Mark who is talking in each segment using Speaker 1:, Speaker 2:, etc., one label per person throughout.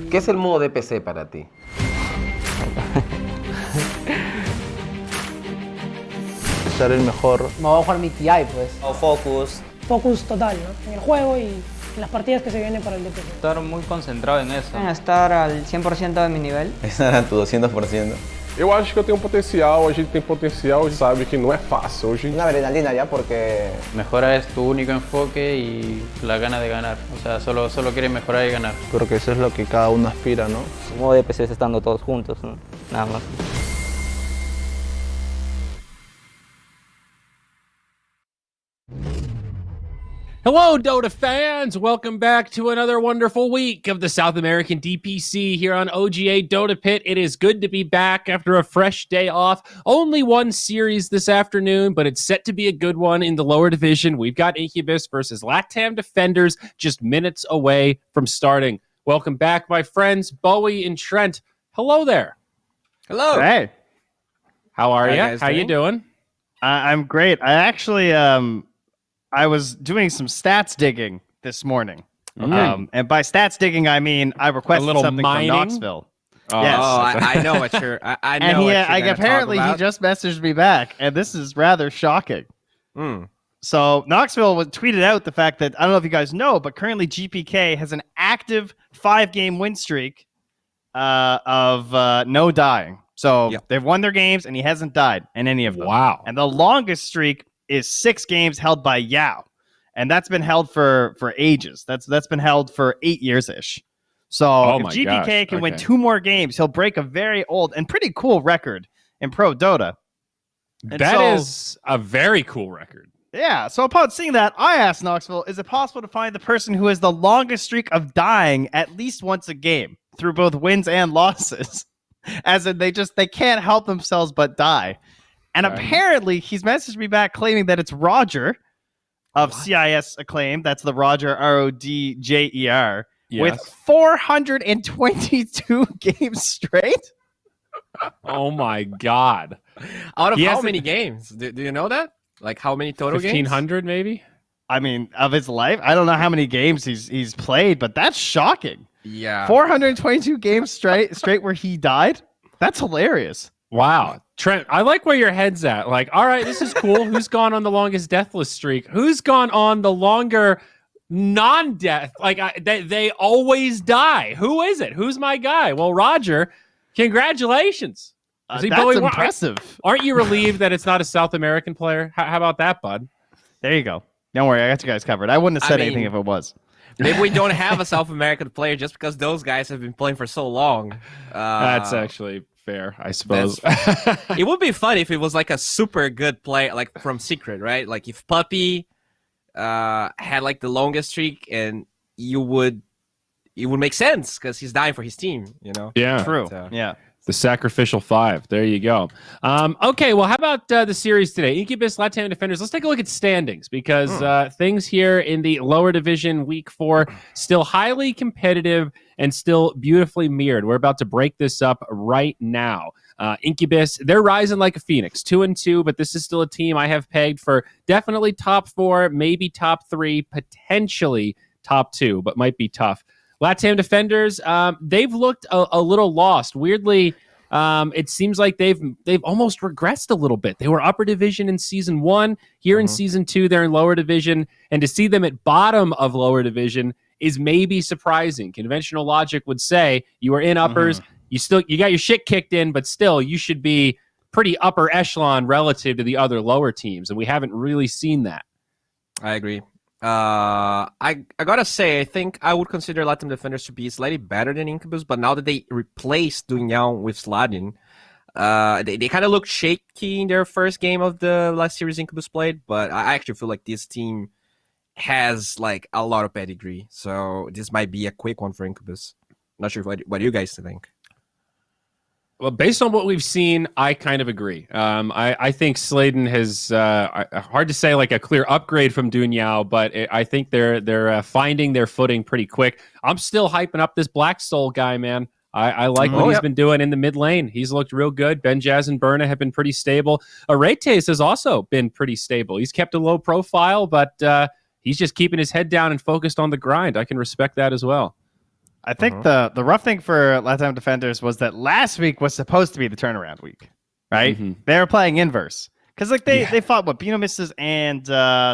Speaker 1: ¿Qué es el modo DPC para ti?
Speaker 2: Ser el mejor.
Speaker 3: Me voy a jugar mi TI, pues.
Speaker 4: O focus.
Speaker 3: Focus total, ¿no? En el juego y en las partidas que se vienen para el DPC.
Speaker 5: Estar muy concentrado en eso.
Speaker 6: Estar al 100% de mi nivel.
Speaker 7: Estar a tu 200%.
Speaker 8: Eu acho que eu tenho potencial, a gente tem potencial, a gente sabe que não é fácil. Hoje...
Speaker 9: Una adrenalina ya porque...
Speaker 5: Mejora es tu único enfoque y la gana de ganar. O sea, solo quieres mejorar y ganar.
Speaker 2: Creo que eso es lo que cada uno aspira, ¿no?
Speaker 6: El modo DPC es estando todos juntos, ¿no? Nada más.
Speaker 10: Hello, Dota fans! Welcome back to another wonderful week of the South American DPC here on OGA Dota Pit. It is good to be back after a fresh day off. Only one series this afternoon, but it's set to be a good one in the lower division. We've got Incubus versus Latam Defenders just minutes away from starting. Welcome back, my friends, Bowie and Trent. Hello there.
Speaker 4: Hello.
Speaker 11: Hey.
Speaker 10: How are you? How you doing?
Speaker 11: I'm great. I actually... I was doing some stats digging this morning. And by stats digging, I mean I requested something
Speaker 10: mining?
Speaker 11: from Knoxville.
Speaker 4: Oh,
Speaker 11: yes.
Speaker 4: I know what you're... I know
Speaker 11: and
Speaker 4: what you're
Speaker 11: apparently he just messaged me back, and this is rather shocking. So Knoxville tweeted out the fact that, I don't know if you guys know, but currently GPK has an active 5-game win streak of no dying. So they've won their games, and he hasn't died in any of them.
Speaker 10: Wow.
Speaker 11: And the longest streak is 6 games held by Yao. And that's been held for ages. That's been held for 8 years-ish. So if GPK can win 2 more games, he'll break a very old and pretty cool record in Pro Dota. And
Speaker 10: that is a very cool record.
Speaker 11: Yeah, so upon seeing that, I asked Knoxville, is it possible to find the person who has the longest streak of dying at least once a game through both wins and losses? As in, they can't help themselves but die. And apparently, he's messaged me back claiming that it's Roger of CIS Acclaim. That's the Roger, Rodjer, with 422 games straight.
Speaker 10: Oh, my God.
Speaker 4: Out of how many games? Do you know that? Like, how many total
Speaker 10: 1,500, maybe?
Speaker 11: I mean, of his life? I don't know how many games he's played, but that's shocking.
Speaker 4: Yeah.
Speaker 11: 422 games straight where he died? That's hilarious.
Speaker 10: Wow. Trent, I like where your head's at. Like, all right, this is cool. Who's gone on the longest deathless streak? Who's gone on the longer non-death? Like, they always die. Who is it? Who's my guy? Well, Roger, congratulations.
Speaker 11: That's impressive.
Speaker 10: Aren't you relieved that it's not a South American player? How about that, bud?
Speaker 11: There you go. Don't worry, I got you guys covered. I wouldn't have said anything if it was.
Speaker 4: Maybe we don't have a South American player just because those guys have been playing for so long.
Speaker 10: That's actually fair, I suppose.
Speaker 4: It would be fun if it was like a super good player, like from Secret, right? Like if Puppy had like the longest streak, and it would make sense because he's dying for his team, you know?
Speaker 10: Yeah,
Speaker 11: true. Yeah.
Speaker 10: The sacrificial 5. There you go. Okay, well, how about the series today? Incubus, Latam Defenders. Let's take a look at standings because things here in the lower division, week 4, still highly competitive and still beautifully mirrored. We're about to break this up right now. Incubus, they're rising like a phoenix, 2-2, but this is still a team I have pegged for definitely top 4, maybe top 3, potentially top 2, but might be tough. Latam Defenders, they've looked a little lost. Weirdly, it seems like they've almost regressed a little bit. They were upper division in Season 1. Here in Season 2, they're in lower division. And to see them at bottom of lower division is maybe surprising. Conventional logic would say you were in uppers, you got your shit kicked in, but still you should be pretty upper echelon relative to the other lower teams. And we haven't really seen that.
Speaker 4: I agree. I gotta say, I think I would consider Latam Defenders to be slightly better than Incubus, but now that they replaced Dunhão with Sladin, they kind of looked shaky in their first game of the last series Incubus played, but I actually feel like this team has like a lot of pedigree, so this might be a quick one for Incubus. Not sure what you guys think.
Speaker 10: Well, based on what we've seen, I kind of agree. I think Sladen has hard to say like a clear upgrade from Dunhão, but I think they're finding their footing pretty quick. I'm still hyping up this Black Soul guy, man. I like what he's been doing in the mid lane. He's looked real good. Benjaz and Berna have been pretty stable. Aretes has also been pretty stable. He's kept a low profile, but he's just keeping his head down and focused on the grind. I can respect that as well.
Speaker 11: I think the rough thing for Latam defenders was that last week was supposed to be the turnaround week, right? They were playing inverse because like they fought what Bino Mistas and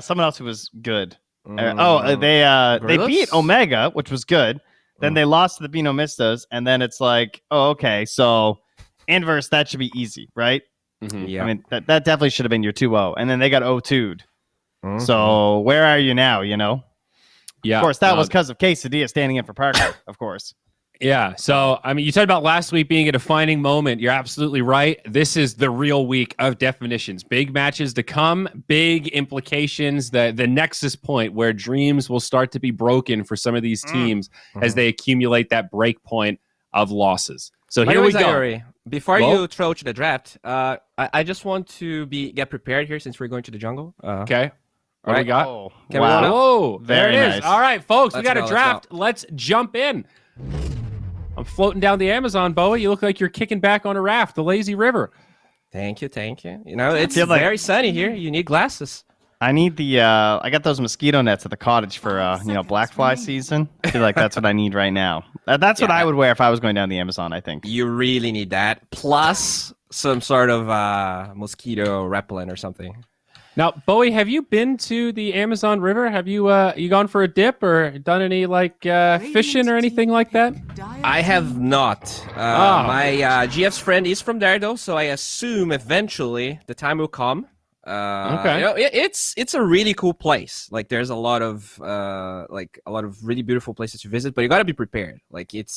Speaker 11: someone else who was good. They beat Omega, which was good. Then they lost to the Bino Mistas, and then it's like, oh, okay, so inverse that should be easy, right?
Speaker 4: Yeah.
Speaker 11: I mean that definitely should have been your 2-0, and then they got 0-2'd. So where are you now? You know.
Speaker 10: Yeah.
Speaker 11: Of course, that was because of Quesadilla standing in for Parker, of course.
Speaker 10: Yeah. So, I mean, you talked about last week being a defining moment. You're absolutely right. This is the real week of definitions. Big matches to come, big implications, the nexus point where dreams will start to be broken for some of these teams as they accumulate that break point of losses. So here we go.
Speaker 4: Zachary, before you throw to the draft, I just want to get prepared here since we're going to the jungle.
Speaker 10: Okay. What do we got?
Speaker 11: Oh,
Speaker 4: Wow.
Speaker 10: Whoa, there
Speaker 11: Very
Speaker 10: it is.
Speaker 11: nice.
Speaker 10: All right, folks, we
Speaker 4: Let's
Speaker 10: got a
Speaker 4: go,
Speaker 10: draft. Let's jump in. I'm floating down the Amazon, Bowie. You look like you're kicking back on a raft, the lazy river.
Speaker 4: Thank you. You know, it's very sunny here. You need glasses.
Speaker 11: I need the I got those mosquito nets at the cottage for black fly season. I feel like that's what I need right now. That's what I would wear if I was going down the Amazon, I think.
Speaker 4: You really need that. Plus some sort of mosquito repellent or something.
Speaker 10: Now, Bowie, have you been to the Amazon River? Have you you gone for a dip or done any fishing or anything like that?
Speaker 4: I have not. My GF's friend is from there though, so I assume eventually the time will come.
Speaker 10: Okay.
Speaker 4: You know, it's a really cool place. Like there's a lot of really beautiful places to visit, but you got to be prepared. Like it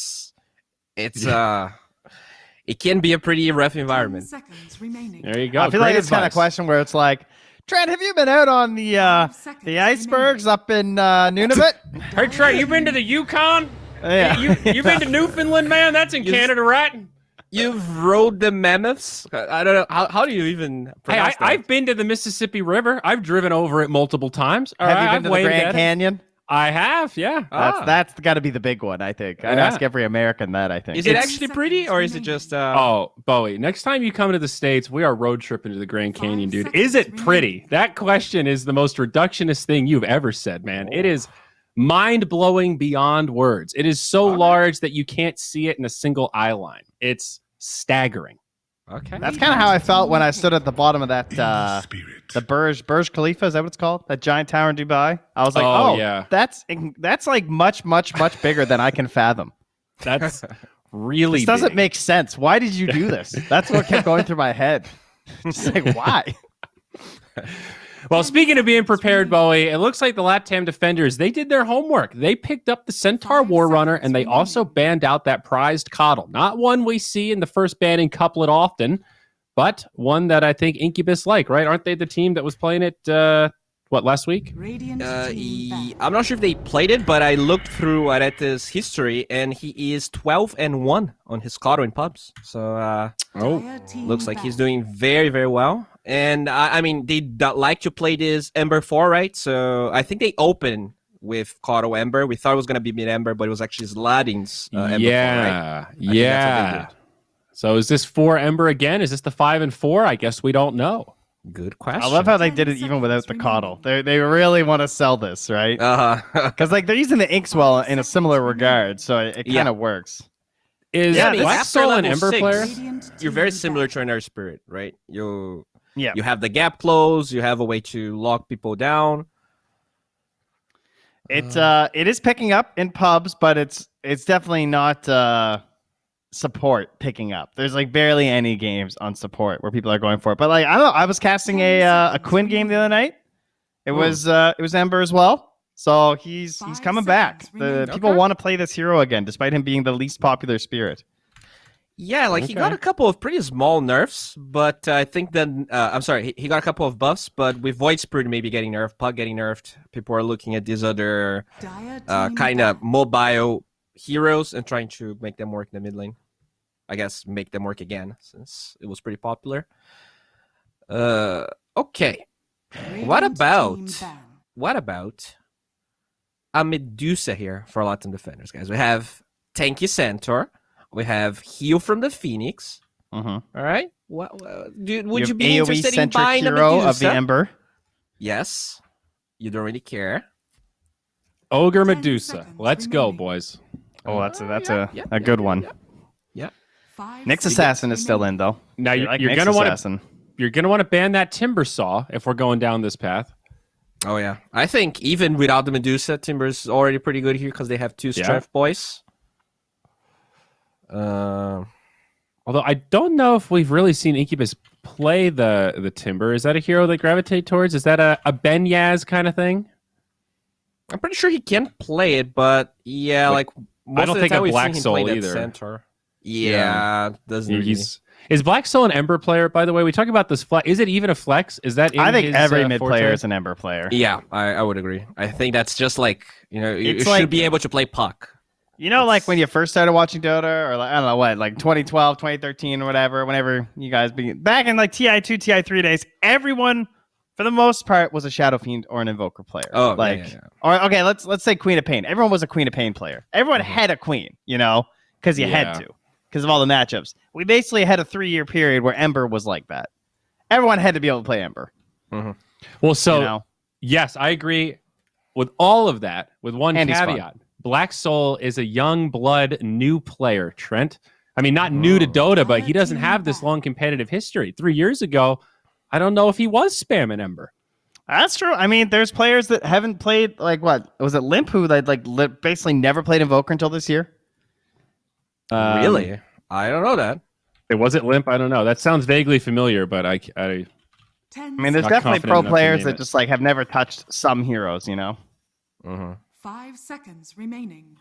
Speaker 4: can be a pretty rough environment.
Speaker 10: There you go.
Speaker 11: I feel like it's kind of question where it's like, Trent, have you been out on the icebergs up in Nunavut?
Speaker 10: Hey, Trey, you been to the Yukon?
Speaker 11: Yeah.
Speaker 10: You been to Newfoundland, man? That's in Canada, right?
Speaker 4: You've rode the mammoths? I don't know. How do you even pronounce that?
Speaker 10: I've been to the Mississippi River. I've driven over it multiple times.
Speaker 11: Have you been to the Grand Canyon?
Speaker 10: I have, yeah.
Speaker 11: That's got to be the big one, I think. I'd ask every American that, I think.
Speaker 4: Is it actually pretty, or is it just...
Speaker 10: Oh, Bowie, next time you come to the States, we are road tripping to the Grand Canyon, dude. Is it pretty? That question is the most reductionist thing you've ever said, man. It is mind-blowing beyond words. It is so large that you can't see it in a single eye line. It's staggering.
Speaker 4: Okay.
Speaker 11: That's kind of how I felt when I stood at the bottom of that, the Burj Khalifa, is that what it's called? That giant tower in Dubai? I was like,
Speaker 10: yeah.
Speaker 11: that's like much, much, much bigger than I can fathom.
Speaker 10: That's really
Speaker 11: This doesn't
Speaker 10: big.
Speaker 11: make sense. Why did you do this? That's what kept going through my head. Just like, why?
Speaker 10: Well, speaking of being prepared, Bowie, it looks like the Latam defenders, they did their homework. They picked up the Centaur War Runner, and they also banned out that prized Coddle. Not one we see in the first banning couplet often, but one that I think Incubus like, right? Aren't they the team that was playing it, last week?
Speaker 4: I'm not sure if they played it, but I looked through Arete's history, and he is 12-1 on his Coddle in pubs. So, looks like he's doing very, very well. And I mean, they like to play this Ember 4, right? So I think they open with Coddle Ember. We thought it was going to be mid Ember, but it was actually Sladin's Ember 4, right?
Speaker 10: Yeah.
Speaker 4: That's what they did.
Speaker 10: So is this 4 Ember again? Is this the 5 and 4? I guess we don't know.
Speaker 4: Good question.
Speaker 11: I love how they did it even without the Coddle. They really want to sell this, right? Because they're using the Inkswell in a similar regard, so it kind of works.
Speaker 10: Is Black Soul an Ember player?
Speaker 4: You're very similar to an Earth Spirit, right? You have the gap close. You have a way to lock people down.
Speaker 11: It is picking up in pubs, but it's definitely not support picking up. There's like barely any games on support where people are going for it. But like I don't know, I was casting a Quinn game the other night. It was Ember as well. So he's coming back. People want to play this hero again, despite him being the least popular spirit.
Speaker 4: Yeah, he got a couple of pretty small nerfs, but I think that he got a couple of buffs, but with Void Spirit maybe getting nerfed, Pug getting nerfed, people are looking at these other kind of mobile heroes and trying to make them work in the mid lane. I guess make them work again since it was pretty popular. Okay. What about a Medusa here for Latam defenders, guys? We have Tanky Centaur. We have Heal from the Phoenix. All right. Would you be interested in buying a Medusa?
Speaker 11: Of the Ember?
Speaker 4: Yes. You don't really care.
Speaker 10: Ogre Medusa. Let's go, boys.
Speaker 11: Oh, that's
Speaker 4: yeah,
Speaker 11: a good one.
Speaker 4: Yeah.
Speaker 11: Nyx Assassin is still in though.
Speaker 10: Now
Speaker 11: You like
Speaker 10: you're
Speaker 11: Nyx
Speaker 10: gonna want
Speaker 11: Assassin.
Speaker 10: to ban that Timber Saw if we're going down this path.
Speaker 4: Oh yeah, I think even without the Medusa, Timber's already pretty good here because they have 2 strength boys.
Speaker 10: Although I don't know if we've really seen Incubus play the Timber. Is that a hero they gravitate towards? Is that a Ben Yaz kind of thing?
Speaker 4: I'm pretty sure he can play it, but yeah, like most
Speaker 10: I don't
Speaker 4: of the
Speaker 10: think
Speaker 4: time
Speaker 10: a
Speaker 4: we've
Speaker 10: Black
Speaker 4: seen him
Speaker 10: Soul
Speaker 4: play that
Speaker 10: either.
Speaker 4: Centaur. Yeah, doesn't really.
Speaker 10: Is Black Soul an Ember player? By the way, we talk about this flex. Is it even a flex? Is that in
Speaker 11: I think
Speaker 10: his,
Speaker 11: every mid
Speaker 10: forte?
Speaker 11: player is an Ember player.
Speaker 4: Yeah, I would agree. I think that's just like you
Speaker 11: It's
Speaker 4: should
Speaker 11: like-
Speaker 4: be able to play puck.
Speaker 11: You know, like when you first started watching Dota, or like, I don't know what, like 2012, 2013, or whatever, whenever you guys begin back in like TI2, TI3 days, everyone, for the most part, was a Shadow Fiend or an Invoker player.
Speaker 4: Oh,
Speaker 11: like,
Speaker 4: yeah.
Speaker 11: or okay, let's say Queen of Pain. Everyone was a Queen of Pain player. Everyone had a Queen, because you had to, because of all the matchups. We basically had a 3-year period where Ember was like that. Everyone had to be able to play Ember.
Speaker 10: Well, so yes, I agree with all of that. With one
Speaker 11: And he's
Speaker 10: caveat.
Speaker 11: fun.
Speaker 10: Black Soul is a young blood new player, Trent. I mean, not new to Dota, but he doesn't have this long competitive history. 3 years ago, I don't know if he was spamming Ember.
Speaker 11: That's true. I mean, there's players that haven't played, like, what? Was it Limp who basically never played Invoker until this year?
Speaker 4: Really? I don't know that.
Speaker 10: Was it Limp? I don't know. That sounds vaguely familiar, but I
Speaker 11: I mean, there's
Speaker 10: Not
Speaker 11: definitely
Speaker 10: confident
Speaker 11: pro
Speaker 10: enough to
Speaker 11: players
Speaker 10: name
Speaker 11: that
Speaker 10: it.
Speaker 11: just, like, have never touched some heroes,
Speaker 7: 5 seconds remaining.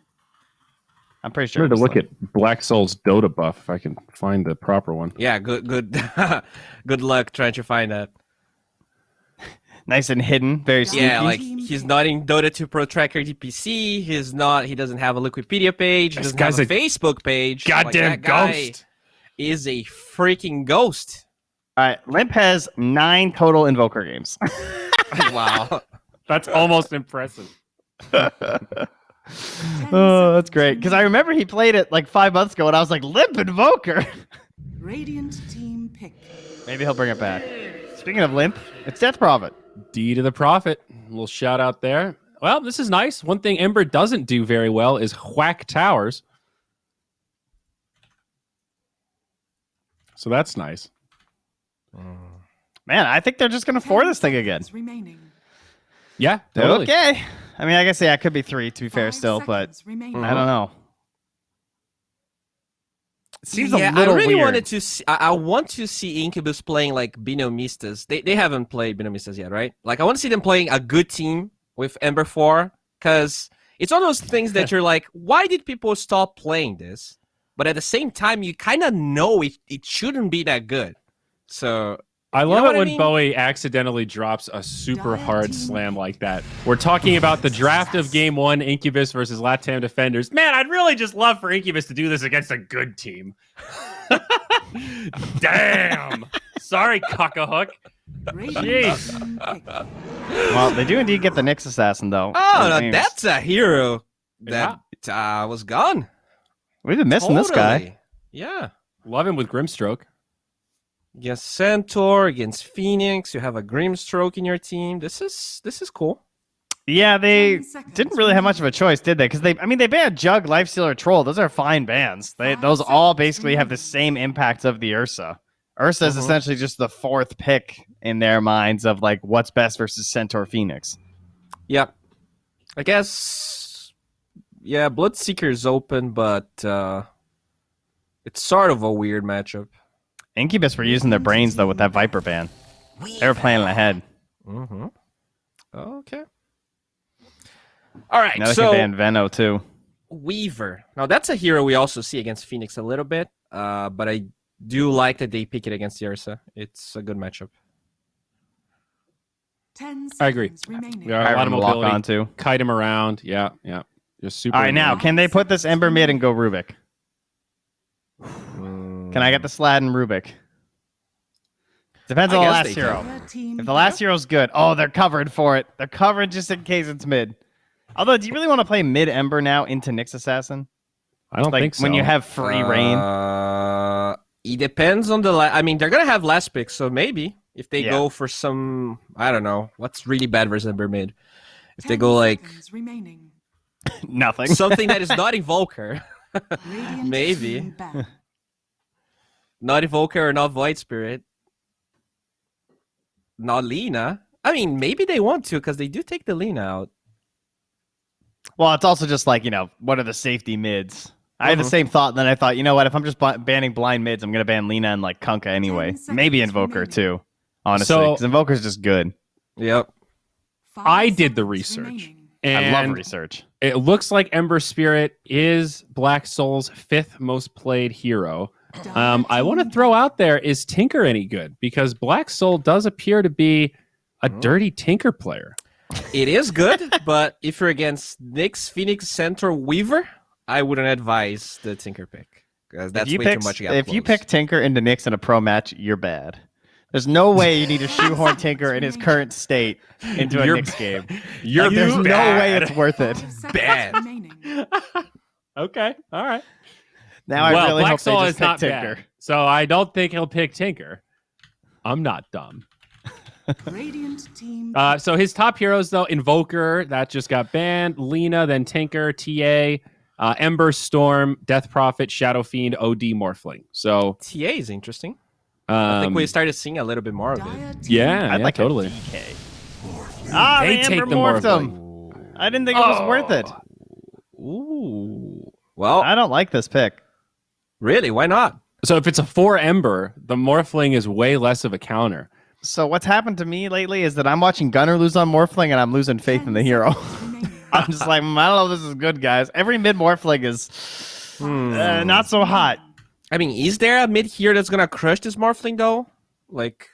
Speaker 11: I'm pretty sure.
Speaker 10: I'm going to
Speaker 11: it's
Speaker 10: look
Speaker 11: like-
Speaker 10: at Black Soul's Dota buff if I can find the proper one.
Speaker 4: Yeah, good good luck trying to find that.
Speaker 11: Nice and hidden, very sneaky.
Speaker 4: Yeah, like he's not in Dota 2 Pro Tracker DPC. He doesn't have a Wikipedia page. He
Speaker 10: This
Speaker 4: doesn't have
Speaker 10: guy's
Speaker 4: a Facebook page.
Speaker 10: Goddamn
Speaker 4: that guy
Speaker 10: ghost.
Speaker 4: is a freaking ghost.
Speaker 11: All right, Limp has 9 total Invoker games.
Speaker 4: Wow.
Speaker 10: That's almost impressive.
Speaker 11: Oh, that's great. Because I remember he played it like 5 months ago, and I was like, Limp Invoker.
Speaker 7: Radiant team pick.
Speaker 11: Maybe he'll bring it back. Speaking of Limp, it's Death Prophet.
Speaker 10: D to the Prophet. A little shout out there. Well, this is nice. One thing Ember doesn't do very well is whack towers. So that's nice.
Speaker 11: Man, I think they're just going to 4 this thing again.
Speaker 7: Remaining.
Speaker 10: Yeah, totally.
Speaker 11: Okay. I mean, I guess, yeah, it could be 3, to be fair,
Speaker 7: 5
Speaker 11: still, but
Speaker 7: seconds remaining.
Speaker 11: I don't know. It seems
Speaker 4: yeah,
Speaker 11: a little
Speaker 4: I really
Speaker 11: weird.
Speaker 4: wanted to see. I want to see Incubus playing like Binomistas. They haven't played Binomistas yet, right? Like I want to see them playing a good team with Ember 4, because it's one of those things that you're like, why did people stop playing this? But at the same time, you kind of know it shouldn't be that good. So
Speaker 10: I
Speaker 4: know
Speaker 10: love
Speaker 4: what
Speaker 10: it
Speaker 4: I
Speaker 10: when
Speaker 4: mean?
Speaker 10: Bowie accidentally drops a super
Speaker 7: Dire
Speaker 10: hard
Speaker 7: team.
Speaker 10: slam like that. We're talking about the draft of Game 1, Incubus versus Latam Defenders. Man, I'd really just love for Incubus to do this against a good team. Damn. Sorry, Cock-a-Hook.
Speaker 7: Radiant
Speaker 10: Jeez.
Speaker 7: team pick.
Speaker 11: Well, they do indeed get the Nyx Assassin, though.
Speaker 4: oh,
Speaker 11: I
Speaker 4: no,
Speaker 11: mean,
Speaker 4: that's a hero that was gone.
Speaker 11: we've been missing this guy.
Speaker 4: Totally. Yeah.
Speaker 10: Love him with Grimstroke.
Speaker 4: Against Centaur, against Phoenix, you have a Grimstroke in your team. This is cool.
Speaker 11: Yeah, they
Speaker 7: 10 seconds
Speaker 11: didn't really have much of a choice, did they? Because they banned Jug, Lifestealer, Troll. Those are fine bans. Those all basically have the same impact of the Ursa. Ursa is essentially just the 4th pick in their minds of like what's best versus Centaur Phoenix.
Speaker 4: Yeah. I guess, yeah, Bloodseeker's open, but it's sort of a weird matchup.
Speaker 11: Incubus were using their brains though with that Viper ban. They were planning ahead.
Speaker 4: Mm-hmm. Okay. All right,
Speaker 11: Now they
Speaker 4: so
Speaker 11: can ban Veno too.
Speaker 4: Weaver. Now, that's a hero we also see against Phoenix a little bit, but I do like that they pick it against Ursa. It's a good matchup.
Speaker 7: 10
Speaker 10: I agree.
Speaker 7: seconds remaining.
Speaker 10: We are a lot of
Speaker 11: Iron lock
Speaker 10: mobility.
Speaker 11: on too.
Speaker 10: Kite him around. Yeah. Just super.
Speaker 11: All right, now
Speaker 10: annoying.
Speaker 11: can they put this Ember mid and go Rubik? Can I get the Slad and Rubik? Depends
Speaker 4: I
Speaker 11: on the
Speaker 4: guess
Speaker 11: last
Speaker 4: they
Speaker 11: hero.
Speaker 7: Dire team
Speaker 11: If the last hero's good, oh, they're covered for it. They're covered just in case it's mid. Although, do you really want to play mid Ember now into Nyx Assassin?
Speaker 10: I don't
Speaker 11: Like
Speaker 10: think so.
Speaker 11: when you have free reign.
Speaker 4: It depends on the. I mean, they're gonna have last pick, so maybe if they
Speaker 11: Yeah.
Speaker 4: go for some, I don't know, what's really bad versus Ember mid. If they
Speaker 7: 10
Speaker 4: go like
Speaker 7: seconds remaining.
Speaker 11: Nothing.
Speaker 4: Something that is not Invoker.
Speaker 7: Radiant
Speaker 4: Maybe.
Speaker 7: team ban.
Speaker 4: Not Invoker or not Void Spirit. Not Lina. I mean, maybe they want to because they do take the Lina out.
Speaker 11: Well, it's also just like, what are the safety mids? I had the same thought, and then I thought, you know what? If I'm just banning blind mids, I'm going to ban Lina and like Kunkka anyway.
Speaker 7: 10
Speaker 11: Maybe
Speaker 7: seconds
Speaker 11: Invoker
Speaker 7: remaining.
Speaker 11: too, honestly.
Speaker 10: So-
Speaker 11: Because Invoker's just good.
Speaker 4: Yep.
Speaker 7: 5
Speaker 10: I did the
Speaker 7: seconds
Speaker 10: research.
Speaker 7: remaining.
Speaker 10: And
Speaker 11: I love research.
Speaker 10: it looks like Ember Spirit is Black Soul's 5th most played hero. I want to throw out there, is Tinker any good? Because Black Soul does appear to be a dirty Tinker player.
Speaker 4: It is good, but if you're against Nyx, Phoenix, Centaur, Weaver, I wouldn't advise the Tinker pick. Because that's way too much.
Speaker 11: If you pick Tinker into Nyx in a pro match, you're bad. There's no way you need to shoehorn Tinker in his current state into a Nyx game. There's no way it's worth it.
Speaker 7: 5 seconds
Speaker 4: Bad.
Speaker 7: remaining.
Speaker 10: Okay, all right.
Speaker 11: Now I really
Speaker 10: Black
Speaker 11: hope
Speaker 10: Soul
Speaker 11: they
Speaker 10: is
Speaker 11: just pick
Speaker 10: not
Speaker 11: Tinker.
Speaker 10: bad. So I don't think he'll pick Tinker. I'm not dumb.
Speaker 7: Radiant team
Speaker 10: So his top heroes, though, Invoker, that just got banned. Lina, then Tinker, TA, Ember, Storm, Death Prophet, Shadow Fiend, OD, Morphling. So
Speaker 4: TA is interesting. I think we started seeing a little bit more of it.
Speaker 7: Dire team
Speaker 10: yeah,
Speaker 11: I'd
Speaker 10: yeah,
Speaker 11: like
Speaker 10: totally.
Speaker 11: a DK. Ah,
Speaker 10: They
Speaker 11: they
Speaker 10: take
Speaker 11: Ember
Speaker 10: the
Speaker 11: morphed
Speaker 10: Morphling.
Speaker 11: him. I didn't think it was worth it.
Speaker 4: Ooh. Well,
Speaker 11: I don't like this pick.
Speaker 4: really, why not?
Speaker 10: So if it's a 4 Ember, the Morphling is way less of a counter.
Speaker 11: So what's happened to me lately is that I'm watching Gunner lose on Morphling and I'm losing faith in the hero.
Speaker 7: remaining.
Speaker 11: I'm just like, I don't know if this is good, guys. Every mid Morphling is not so hot.
Speaker 4: I mean, is there a mid here that's gonna crush this Morphling though? Like,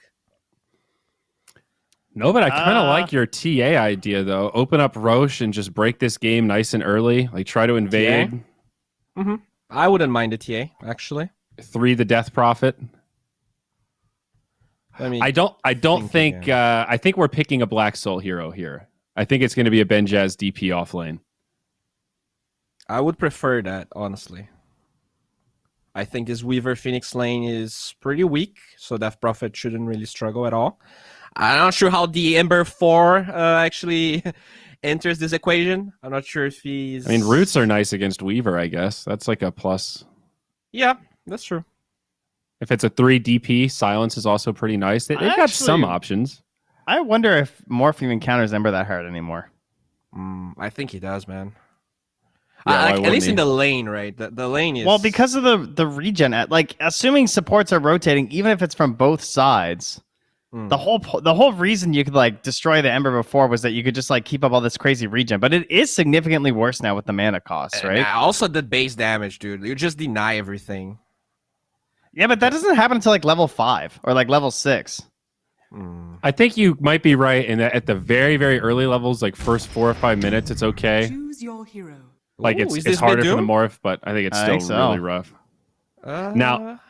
Speaker 10: No, but I kind of like your TA idea, though. Open up Roche and just break this game nice and early. Like, try to invade.
Speaker 4: I wouldn't mind a TA actually.
Speaker 10: 3 the Death Prophet.
Speaker 4: I mean,
Speaker 10: I don't think I think we're picking a Black Soul hero here. I think it's going to be a Benjaz DP off lane.
Speaker 4: I would prefer that, honestly. I think this Weaver Phoenix lane is pretty weak, so Death Prophet shouldn't really struggle at all. I'm not sure how the Ember 4 actually enters this equation. I'm not sure if he's...
Speaker 10: I mean, roots are nice against Weaver, I guess. That's like a plus.
Speaker 4: Yeah, that's true.
Speaker 10: If it's a 3 DP, silence is also pretty nice. They've got some options.
Speaker 11: I wonder if Morph even counters Ember that hard anymore.
Speaker 4: I think he does, man.
Speaker 10: Yeah,
Speaker 4: At least in the lane, right? The lane is...
Speaker 11: Well, because of the regen, like assuming supports are rotating, even if it's from both sides, the whole reason you could like destroy the Ember before was that you could just like keep up all this crazy regen. But it is significantly worse now with the mana costs, right?
Speaker 4: Also the base damage, dude. You just deny everything.
Speaker 11: Yeah, but that doesn't happen until like level 5 or like level 6.
Speaker 10: I think you might be right in that at the very, very early levels, like first 4 or 5 minutes, it's okay.
Speaker 7: Choose your hero.
Speaker 10: Like
Speaker 4: Ooh, is
Speaker 10: it's
Speaker 4: this
Speaker 10: harder for the
Speaker 4: mid-doom?
Speaker 10: morph, but I think it's
Speaker 11: I
Speaker 10: still
Speaker 11: think so.
Speaker 10: really rough. Now,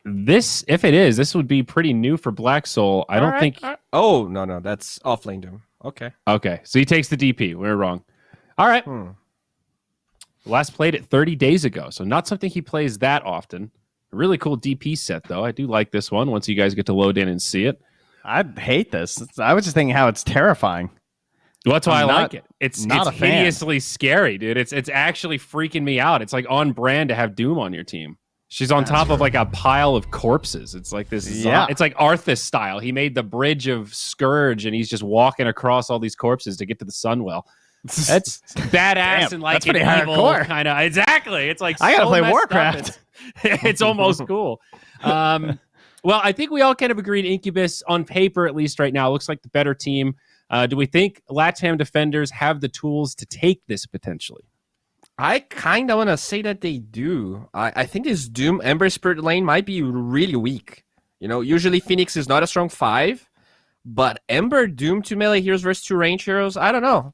Speaker 10: this, if it is, this would be pretty new for Black Soul. I don't think.
Speaker 4: Oh, no, that's off lane doom. Okay.
Speaker 10: Okay, so he takes the DP. We're wrong. All right. Last played it 30 days ago, so not something he plays that often. A really cool DP set, though. I do like this one once you guys get to load in and see it.
Speaker 11: I hate this. I was just thinking how it's terrifying.
Speaker 10: Well, that's why
Speaker 11: I'm
Speaker 10: I
Speaker 11: not-
Speaker 10: like it. It's
Speaker 11: not a fan.
Speaker 10: hideously scary, dude. It's actually freaking me out. It's like on brand to have Doom on your team. She's on top of like a pile of corpses. It's like this.
Speaker 11: Yeah.
Speaker 10: It's like Arthas style. He made the bridge of Scourge, and he's just walking across all these corpses to get to the Sunwell. That's badass
Speaker 11: Damn,
Speaker 10: and like
Speaker 11: that's pretty
Speaker 10: an evil
Speaker 11: hardcore.
Speaker 10: kind of. Exactly. It's like
Speaker 11: I gotta
Speaker 10: so
Speaker 11: play
Speaker 10: messed up.
Speaker 11: Warcraft.
Speaker 10: It's almost cool. Well, I think we all kind of agreed Incubus, on paper at least right now, looks like the better team. Do we think Latam defenders have the tools to take this potentially?
Speaker 4: I kind of want to say that they do. I think this Doom Ember Spirit lane might be really weak. You know, usually Phoenix is not a strong 5, but Ember, Doom, 2 melee heroes versus 2 range heroes, I don't know.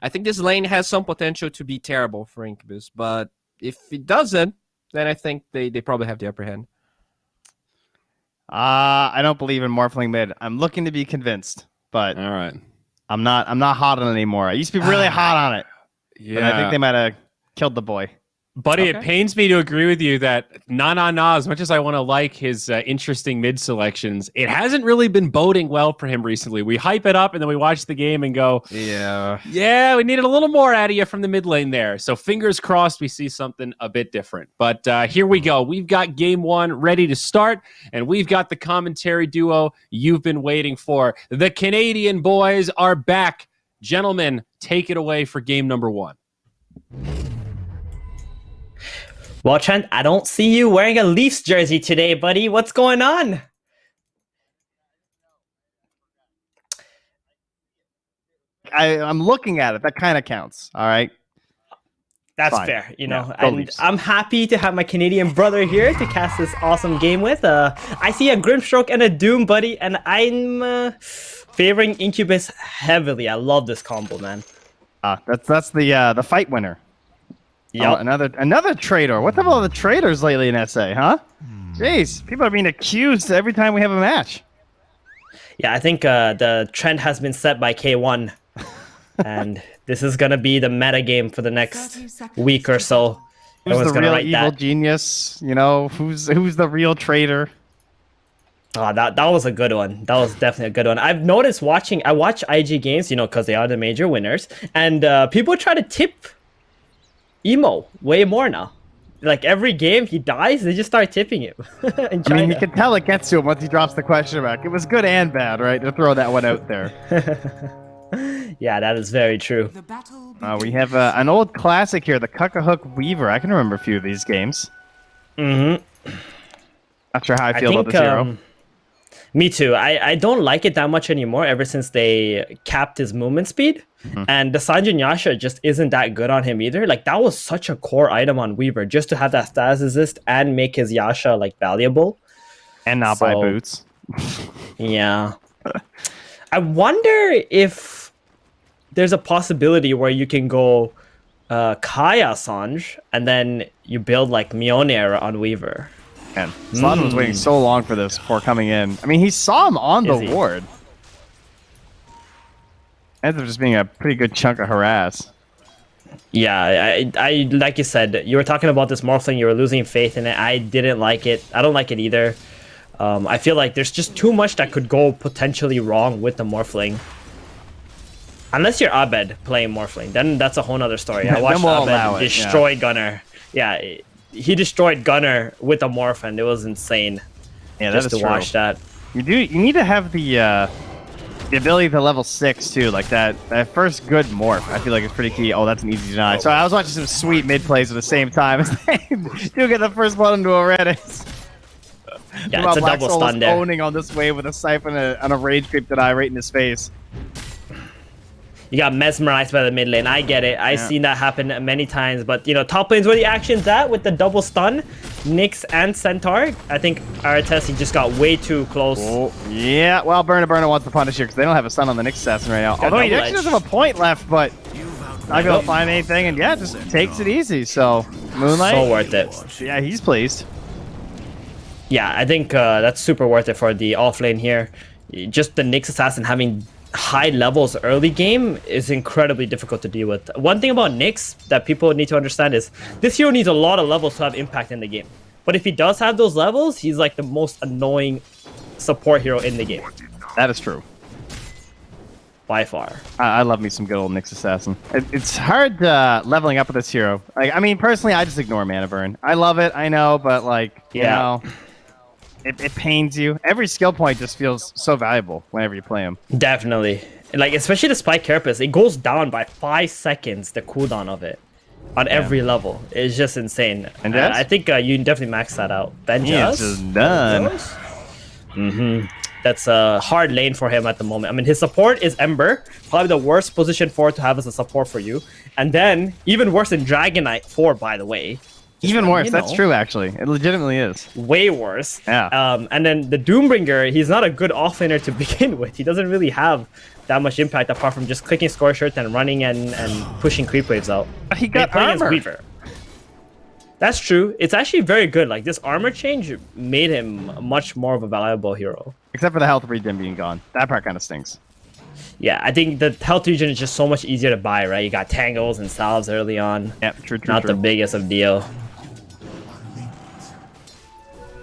Speaker 4: I think this lane has some potential to be terrible for Incubus, but if it doesn't, then I think they probably have the upper hand.
Speaker 11: I don't believe in Morphling mid. I'm looking to be convinced, but
Speaker 10: All right.
Speaker 11: I'm not hot on it anymore. I used to be really hot on it.
Speaker 10: Yeah.
Speaker 11: But I think they might have killed the boy.
Speaker 10: Buddy,
Speaker 11: Okay.
Speaker 10: it pains me to agree with you that as much as I want to like his interesting mid selections, it hasn't really been boding well for him recently. We hype it up and then we watch the game and go, yeah, we needed a little more out of you from the mid lane there. So fingers crossed we see something a bit different. But here we go. We've got game one ready to start, and we've got the commentary duo you've been waiting for. The Canadian boys are back. Gentlemen, take it away for game number one.
Speaker 9: Well, Trent, I don't see you wearing a Leafs jersey today, buddy. What's going on?
Speaker 11: I'm looking at it. That kind of counts. All right.
Speaker 9: That's
Speaker 11: Fine.
Speaker 9: fair, you
Speaker 11: Yeah,
Speaker 9: know.
Speaker 11: go
Speaker 9: And
Speaker 11: Leafs.
Speaker 9: I'm happy to have my Canadian brother here to cast this awesome game with. I see a Grimstroke and a Doom, buddy, and I'm favoring Incubus heavily. I love this combo, man.
Speaker 11: That's the fight winner.
Speaker 9: Yeah,
Speaker 11: Another traitor. What the hell are the traitors lately in SA, huh? Jeez, people are being accused every time we have a match.
Speaker 9: yeah. I think the trend has been set by K1, and this is gonna be the meta game for the
Speaker 7: 30
Speaker 9: next
Speaker 7: seconds
Speaker 9: week or
Speaker 7: to
Speaker 9: so.
Speaker 7: go.
Speaker 11: Who's
Speaker 9: Everyone's
Speaker 11: the
Speaker 9: gonna
Speaker 11: real
Speaker 9: write
Speaker 11: evil
Speaker 9: that.
Speaker 11: genius? You know, who's the real traitor?
Speaker 9: Oh, that was a good one. That was definitely a good one. I've noticed I watch IG games, you know, because they are the major winners, and people try to tip Emo way more now. Like every game he dies, they just start tipping him. In
Speaker 11: I mean, you
Speaker 9: China.
Speaker 11: can tell it gets to him once he drops the question mark. It was good and bad, right? To throw that one out there.
Speaker 9: Yeah, that is very true.
Speaker 7: The battle
Speaker 11: We have an old classic here, the Cuckahook Weaver. I can remember a few of these games.
Speaker 9: Mm-hmm.
Speaker 11: Not sure how I feel about this hero.
Speaker 9: Me too. I don't like it that much anymore ever since they capped his movement speed. And the Sanjin Yasha just isn't that good on him either. Like, that was such a core item on Weaver, just to have that status resist and make his Yasha, like, valuable.
Speaker 11: And not buy boots.
Speaker 9: Yeah. I wonder if there's a possibility where you can go Kaya Sanj, and then you build, like, Mjolnir on Weaver.
Speaker 11: Man, Zlatan was waiting so long for this before coming in. I mean, he saw him on the
Speaker 9: Is he?
Speaker 11: ward. Ends up just being a pretty good chunk of harass.
Speaker 9: Yeah, I like you said, you were talking about this Morphling, you were losing faith in it. I didn't like it. I don't like it either. I feel like there's just too much that could go potentially wrong with the Morphling. Unless you're Abed playing Morphling, then that's a whole nother story. I
Speaker 11: Then
Speaker 9: watched
Speaker 11: we'll allow
Speaker 9: Abed
Speaker 11: it, yeah.
Speaker 9: destroy Gunner. Yeah, he destroyed Gunner with a Morph, and it was insane.
Speaker 11: Yeah,
Speaker 9: just
Speaker 11: that is
Speaker 9: to
Speaker 11: true.
Speaker 9: watch that.
Speaker 11: You need to have the ability to level 6 too, like that first good morph. I feel like it's pretty key. Oh, that's an easy deny. So I was watching some sweet mid plays at the same time as they do get the first one into a Redis.
Speaker 9: Yeah, it's a double stun there.
Speaker 11: Owning on this wave with a siphon and a rage creep deny right in his face.
Speaker 9: You got mesmerized by the mid lane. I get it. I've seen that happen many times. But, you know, top lane's where the action's at with the double stun. Nyx and Centaur. I think Arates, he just got way too close.
Speaker 11: Oh, yeah. Well, Burner wants to punish here because they don't have a stun on the Nyx assassin right now. Although he
Speaker 9: double
Speaker 11: actually
Speaker 9: edge.
Speaker 11: doesn't have a point left, but not going to find anything. And yeah, just takes it easy. So, Moonlight.
Speaker 9: So worth it.
Speaker 11: Yeah, he's pleased.
Speaker 9: Yeah, I think that's super worth it for the off lane here. Just the Nyx assassin having high levels early game is incredibly difficult to deal with. One thing about Nyx that people need to understand is this hero needs a lot of levels to have impact in the game. But if he does have those levels, he's like the most annoying support hero in the game.
Speaker 11: That is true.
Speaker 9: By far.
Speaker 11: I love me some good old Nyx assassin. It's hard leveling up with this hero. Like, I mean, personally, I just ignore mana burn. I love it, I know, but like, you know, it pains you. Every skill point just feels so valuable whenever you play him.
Speaker 9: Definitely. Like, especially the Spike Carapace, it goes down by 5 seconds, the cooldown of it. On every level. It's just insane.
Speaker 11: And
Speaker 9: I think you definitely max that out.
Speaker 11: He is just done.
Speaker 9: Mm-hmm. That's a hard lane for him at the moment. I mean, his support is Ember. Probably the worst position for it to have as a support for you. And then, even worse than Dragon Knight 4, by the way.
Speaker 11: Even worse.
Speaker 9: you
Speaker 11: That's
Speaker 9: know.
Speaker 11: true, actually. It legitimately is.
Speaker 9: Way worse.
Speaker 11: Yeah.
Speaker 9: And then the Doombringer, he's not a good offlaner to begin with. He doesn't really have that much impact apart from just clicking score shirt and running and pushing creep waves out.
Speaker 11: He got
Speaker 9: playing as
Speaker 11: armor.
Speaker 9: Weaver. That's true. It's actually very good. Like, this armor change made him much more of a valuable hero.
Speaker 11: Except for the health regen being gone. That part kind of stinks.
Speaker 9: Yeah, I think the health regen is just so much easier to buy, right? You got tangles and salves early on.
Speaker 11: Yep, true.
Speaker 9: Not the biggest of deal.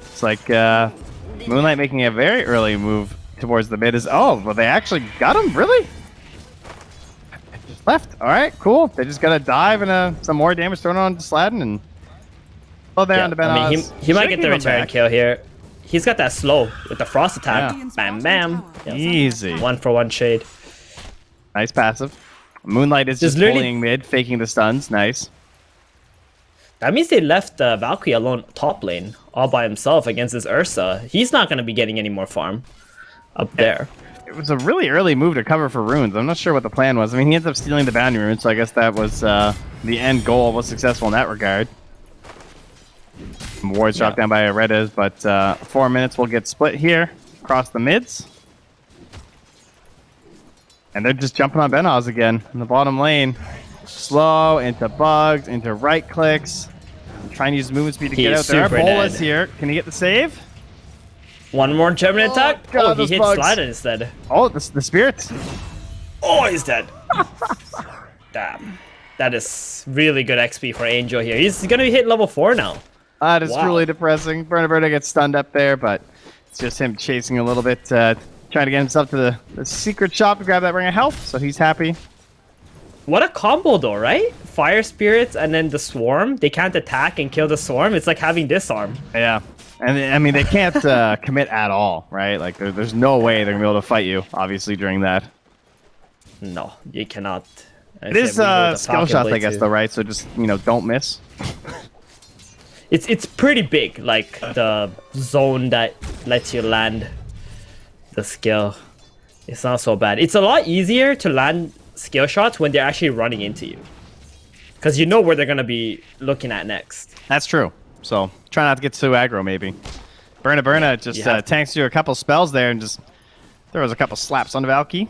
Speaker 11: It's like Moonlight making a very early move towards the mid. Oh, well, they actually got him? Really? Just left. All right, cool. They just got to dive and some more damage thrown on Sladden and... Oh, there on the Ben.
Speaker 9: I mean, he might get the return kill here. He's got that slow with the frost attack.
Speaker 11: Yeah.
Speaker 9: Bam, bam.
Speaker 11: Easy.
Speaker 9: 1-for-1 shade.
Speaker 11: Nice passive. Moonlight is just pulling mid, faking the stuns. Nice.
Speaker 9: That means they left Valkyrie alone top lane all by himself against this Ursa. He's not going to be getting any more farm up there.
Speaker 11: It was a really early move to cover for runes. I'm not sure what the plan was. I mean, he ends up stealing the bounty rune, so I guess that was the end goal. Was successful in that regard. Wards dropped down by Aretas, but 4 minutes will get split here across the mids. And they're just jumping on Benaz again in the bottom lane. Slow into bugs, into right clicks. I'm trying to use movement speed to get out there. Bolas here. Can he get the save?
Speaker 9: One more German attack.
Speaker 11: God,
Speaker 9: he hit Sladden instead.
Speaker 11: Oh, the spirit.
Speaker 9: Oh, he's dead. Damn. That is really good XP for Angel here. He's going to hit level 4 now.
Speaker 11: That is truly depressing. Burna gets stunned up there, but it's just him chasing a little bit, trying to get himself to the secret shop to grab that ring of health, so he's happy.
Speaker 9: What a combo though, right? Fire spirits and then the swarm. They can't attack and kill the swarm. It's like having disarm.
Speaker 11: Yeah. And I mean, they can't commit at all, right? Like, there's no way they're going to be able to fight you, obviously, during that.
Speaker 9: No, you cannot.
Speaker 11: It is skill shots, I guess, though, right? So just, don't miss.
Speaker 9: It's pretty big, like the zone that lets you land the skill. It's not so bad. It's a lot easier to land skill shots when they're actually running into you, because you know where they're gonna be looking at next.
Speaker 11: That's true. So try not to get too aggro, maybe. Burna just tanks through a couple spells there and just throws a couple slaps on Valky.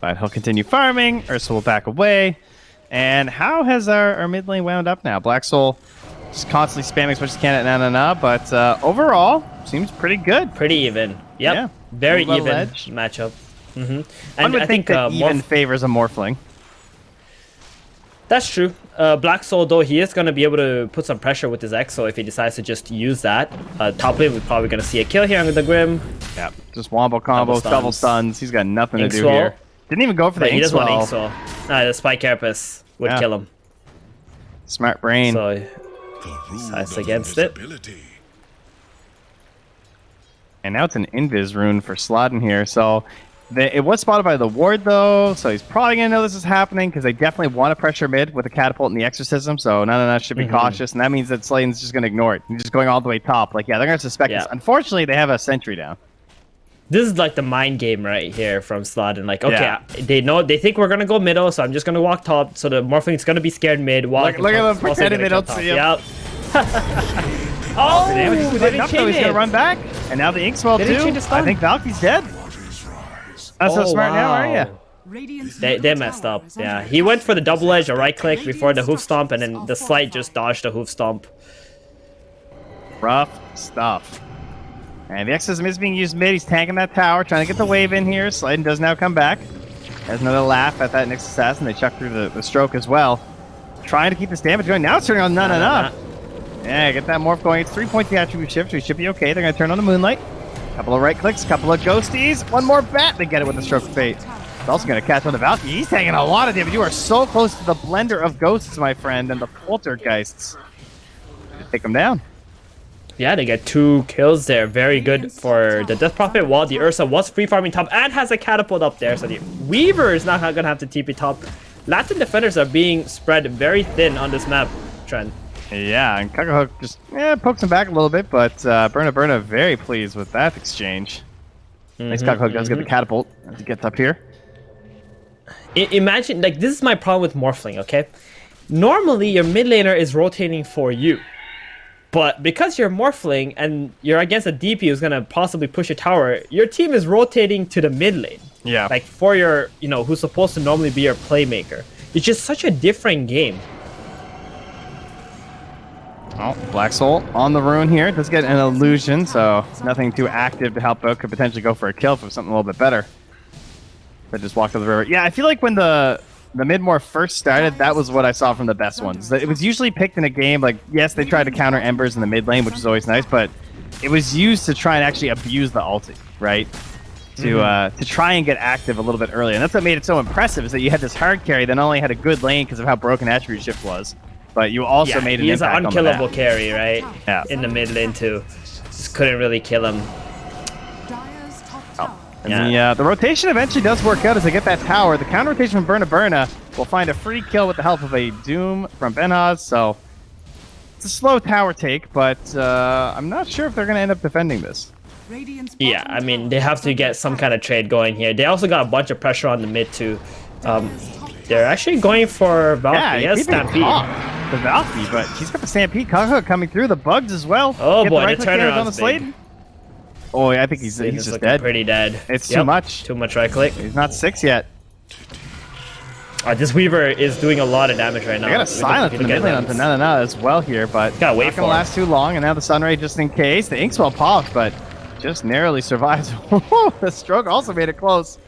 Speaker 11: But he'll continue farming. Ursa will back away. And how has our mid lane wound up now? Black Soul just constantly spamming as much as he can at na, but overall, seems pretty good.
Speaker 9: Pretty even. Yep. Yeah. Very even matchup. And
Speaker 11: I think that even favors a Morphling.
Speaker 9: That's true. Black Soul, though, he is going to be able to put some pressure with his Exo if he decides to just use that. Top lane, we're probably going to see a kill here under the Grim.
Speaker 11: Yeah, just wombo combos, double stuns. He's got nothing to do here. Didn't even go for the Inkswell. He does want
Speaker 9: Inkswell. The Spike Carapace would kill him.
Speaker 11: Smart brain.
Speaker 9: So, decides against it.
Speaker 11: And now it's an Invis rune for Sladden here. So it was spotted by the ward, though. So he's probably going to know this is happening because they definitely want to pressure mid with the catapult and the exorcism. So no, should be cautious. And that means that Slayton's just going to ignore it. He's just going all the way top. Like, they're going to suspect this. Unfortunately, they have a sentry down.
Speaker 9: This is like the mind game right here from Sladden. Like, okay, they think we're gonna go middle, so I'm just gonna walk top. So the Morphling's gonna be scared mid.
Speaker 11: Look at them pretending they don't see him.
Speaker 9: Yep.
Speaker 11: Oh, they didn't change it. He's gonna run back, and now the Inkswell too. I think Valky's dead. That's so smart now, are you?
Speaker 9: They messed up. Yeah, he went for the double edge, a right click before the hoof stomp, and then the Slight just dodged the hoof stomp.
Speaker 11: Rough stuff. And the Exorcism is being used mid. He's tanking that tower, trying to get the wave in here. Slayton does now come back. Has another laugh at that Nyx Assassin. They chuck through the stroke as well. Trying to keep this damage going. Now it's turning on na. Yeah, get that morph going. It's 3 points the attribute shift, so he should be okay. They're going to turn on the Moonlight. Couple of right clicks, couple of ghosties. One more bat. They get it with the stroke of fate. It's also going to catch on the Valkyrie. He's taking a lot of damage. You are so close to the blender of ghosts, my friend, and the poltergeists. Take them down.
Speaker 9: Yeah, they get 2 kills there. Very good for the Death Prophet, while the Ursa was free farming top and has a catapult up there. So the Weaver is not going to have to TP top. Latin defenders are being spread very thin on this map, Trent.
Speaker 11: Yeah, and Kakahook just pokes him back a little bit, but Burna very pleased with that exchange. Nice Kakahook does get the catapult as he gets up here.
Speaker 9: Imagine, like, this is my problem with Morphling, okay? Normally, your mid laner is rotating for you. But because you're Morphling and you're against a DP who's going to possibly push a tower, your team is rotating to the mid lane.
Speaker 11: Yeah.
Speaker 9: Like, for your, who's supposed to normally be your playmaker. It's just such a different game.
Speaker 11: Oh, Black Soul on the rune here. Does get an illusion, so nothing too active to help out. Could potentially go for a kill for something a little bit better. that just walked up the river. Yeah, I feel like when the mid-morph first started, that was what I saw from the best ones. It was usually picked in a game, like, yes, they tried to counter Embers in the mid lane, which is always nice, but it was used to try and actually abuse the ulti, right? To try and get active a little bit earlier. And that's what made it so impressive, is that you had this hard carry that not only had a good lane because of how broken attribute shift was, but you also made an
Speaker 9: he is
Speaker 11: impact
Speaker 9: an
Speaker 11: on the
Speaker 9: unkillable
Speaker 11: map.
Speaker 9: carry, right?
Speaker 11: Yeah.
Speaker 9: In the mid lane too. Just couldn't really kill him.
Speaker 7: Dire's top tower.
Speaker 11: And the rotation eventually does work out as they get that tower. The counter rotation from Burna will find a free kill with the help of a Doom from Benhaz, so it's a slow tower take, but I'm not sure if they're going to end up defending this.
Speaker 7: Radiant's
Speaker 9: Yeah,
Speaker 7: bottom
Speaker 9: I mean,
Speaker 7: tower
Speaker 9: they have
Speaker 7: is
Speaker 9: to
Speaker 7: under
Speaker 9: get some
Speaker 7: attack.
Speaker 9: kind of trade going here. They also got a bunch of pressure on the mid too. They're actually going for Valkyrie.
Speaker 11: Yeah,
Speaker 9: Yes, Stampede.
Speaker 11: The Valkyrie, but she's got the Stampede Kahoot coming through, the bugs as well.
Speaker 9: Oh,
Speaker 11: Get
Speaker 9: boy, the
Speaker 11: right-click damage on the
Speaker 9: turnaround's
Speaker 11: Slade.
Speaker 9: big.
Speaker 11: Oh, yeah, I think he's
Speaker 9: He's
Speaker 11: just
Speaker 9: looking
Speaker 11: dead.
Speaker 9: pretty dead.
Speaker 11: It's too much.
Speaker 9: Too much right click.
Speaker 11: He's not 6 yet.
Speaker 9: This Weaver is doing a lot of damage right now.
Speaker 11: I got a silence in the mid lane onto Nana as well here, but
Speaker 9: Gotta wait
Speaker 11: not
Speaker 9: for
Speaker 11: gonna
Speaker 9: him.
Speaker 11: last too long. And now the Sunray just in case. The Inkswell popped, but just narrowly survives. The stroke also made it close.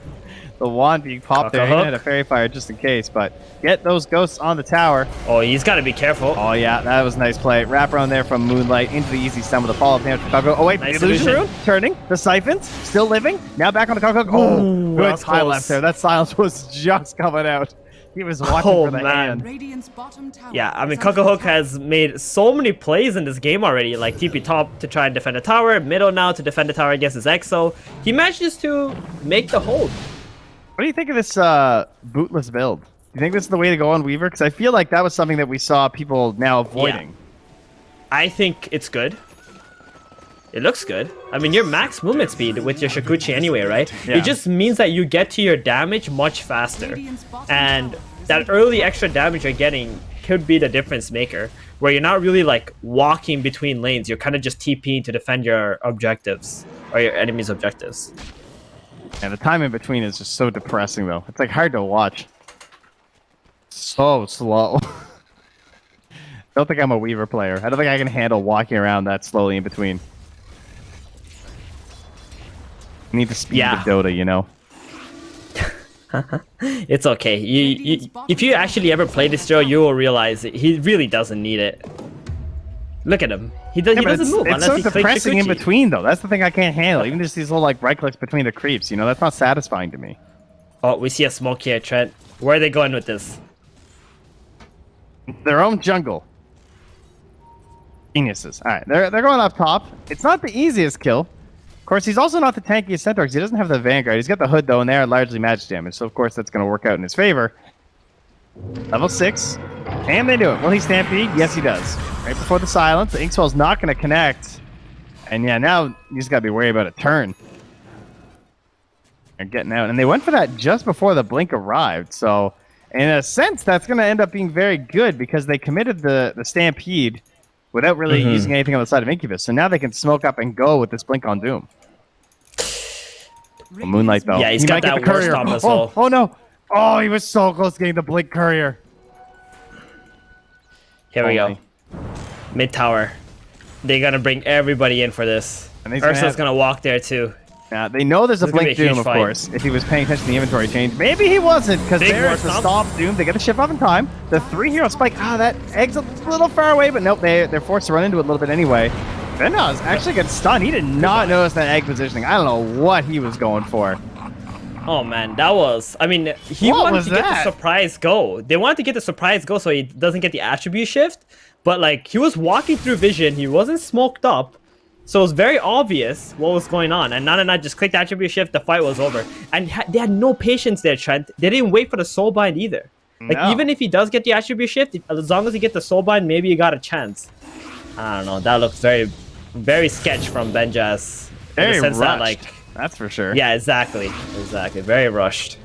Speaker 11: The wand being popped there. He
Speaker 9: Cock-a-hook.
Speaker 11: had a fairy fire just in case, but get those ghosts on the tower.
Speaker 9: Oh, he's got to be careful.
Speaker 11: Oh yeah, that was a nice play. Wrap around there from Moonlight into the easy stun with a follow-up damage from Coco. Oh wait,
Speaker 9: Nice
Speaker 11: the illusion
Speaker 9: illusion.
Speaker 11: rune turning. The siphons still living. Now back on the Coco. Oh,
Speaker 9: Ooh,
Speaker 11: good
Speaker 9: that's
Speaker 11: time
Speaker 9: close.
Speaker 11: left there. That silence was just coming out. He was watching
Speaker 9: Oh,
Speaker 11: for the
Speaker 9: man.
Speaker 11: hand.
Speaker 7: Radiant's bottom tower
Speaker 9: Yeah, I mean,
Speaker 7: is under
Speaker 9: Coco
Speaker 7: attack.
Speaker 9: has made so many plays in this game already, like TP top to try and defend the tower, middle now to defend the tower against his EXO. He manages to make the hold.
Speaker 11: What do you think of this bootless build? Do you think this is the way to go on Weaver? Because I feel like that was something that we saw people now avoiding.
Speaker 9: I think it's good. It looks good. I mean, your max movement speed with your Shakuchi anyway, right?
Speaker 11: Yeah.
Speaker 9: It just means that you get to your damage much faster.
Speaker 7: Radiant's bottom
Speaker 9: And
Speaker 7: tower is
Speaker 9: that
Speaker 7: under
Speaker 9: early extra damage you're getting could be the difference maker, where you're not really like walking between lanes. You're kind of just TPing to defend your objectives or your enemy's objectives.
Speaker 11: And the time in between is just so depressing, though. It's like hard to watch. So slow. Don't think I'm a Weaver player. I don't think I can handle walking around that slowly in between. I need the speed
Speaker 9: Yeah.
Speaker 11: of Dota, you know?
Speaker 9: It's okay. If you actually ever play this hero, you will realize he really doesn't need it. Look at him. He
Speaker 11: Yeah, but
Speaker 9: doesn't move
Speaker 11: it's
Speaker 9: unless
Speaker 11: so
Speaker 9: he clicks
Speaker 11: depressing in
Speaker 9: Shakuchi.
Speaker 11: between, though. That's the thing I can't handle. Even just these little like right clicks between the creeps, you know? That's not satisfying to me.
Speaker 9: Oh, we see a smoke here, Trent. Where are they going with this?
Speaker 11: Their own jungle. Geniuses. All right, they're going up top. It's not the easiest kill. Of course, he's also not the tankiest centaur because he doesn't have the Vanguard. He's got the hood, though, and they're largely magic damage. So, of course, that's going to work out in his favor. Level 6. And they do it. Will he Stampede? Yes, he does. Right before the silence. The Inkswell's not going to connect. And, yeah, now you just got to be worried about a turn. They're getting out. And they went for that just before the blink arrived. So, in a sense, that's going to end up being very good because they committed the Stampede without really using anything on the side of Incubus. So now they can smoke up and go with this blink on Doom. Well, Moonlight, though.
Speaker 9: Yeah, he's
Speaker 11: He
Speaker 9: got
Speaker 11: might get
Speaker 9: that
Speaker 11: the
Speaker 9: war
Speaker 11: courier.
Speaker 9: stop as well.
Speaker 11: Oh, no. Oh, he was so close to getting the blink courier.
Speaker 9: Here we
Speaker 11: Only.
Speaker 9: go. Mid tower. They're gonna bring everybody in for this.
Speaker 11: And he's gonna
Speaker 9: Ursa's
Speaker 11: have-
Speaker 9: gonna walk there too.
Speaker 11: Yeah, they know there's a
Speaker 9: This is gonna
Speaker 11: blink
Speaker 9: be a huge
Speaker 11: Doom, of
Speaker 9: fight.
Speaker 11: course, if he was paying attention to the inventory change. Maybe he wasn't, because
Speaker 9: Big
Speaker 11: there's the
Speaker 9: war
Speaker 11: stomp Doom. They get the ship up in time. The 3-hero spike. Ah, that egg's a little far away, but nope, they're forced to run into it a little bit anyway. Benaz actually gets stunned. He did not notice that egg positioning. I don't know what he was going for.
Speaker 9: Oh man, that was. I mean, he
Speaker 11: What
Speaker 9: wanted
Speaker 11: was
Speaker 9: to get
Speaker 11: that?
Speaker 9: the surprise go. They wanted to get the surprise go so he doesn't get the attribute shift. But like, he was walking through vision. He wasn't smoked up. So it was very obvious what was going on. And Nana just clicked attribute shift. The fight was over. And they had no patience there, Trent. They didn't wait for the soul bind either. Like,
Speaker 11: No.
Speaker 9: even if he does get the attribute shift, as long as he gets the soul bind, maybe he got a chance. I don't know. That looks very, very sketch from Benjas. In
Speaker 11: Very
Speaker 9: the sense that,
Speaker 11: rushed.
Speaker 9: like,
Speaker 11: That's for sure.
Speaker 9: yeah, exactly. Exactly. Very rushed.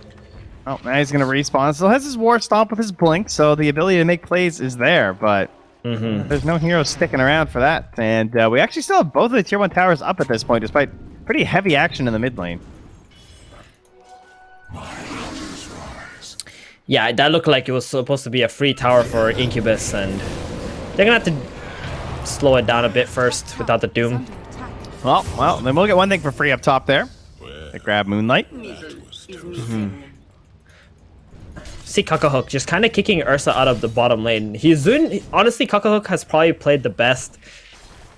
Speaker 11: Oh, now he's going to respawn. Still has his war stomp with his blink, so the ability to make plays is there, but there's no hero sticking around for that. And we actually still have both of the tier 1 towers up at this point, despite pretty heavy action in the mid lane.
Speaker 9: Yeah, that looked like it was supposed to be a free tower for Incubus, and they're gonna have to slow it down a bit first without the Doom.
Speaker 7: Under attack.
Speaker 11: Well, then we'll get one thing for free up top there. They grab Moonlight.
Speaker 9: see Kakahook just kind of kicking Ursa out of the bottom lane. He's doing, honestly, Kakahook has probably played the best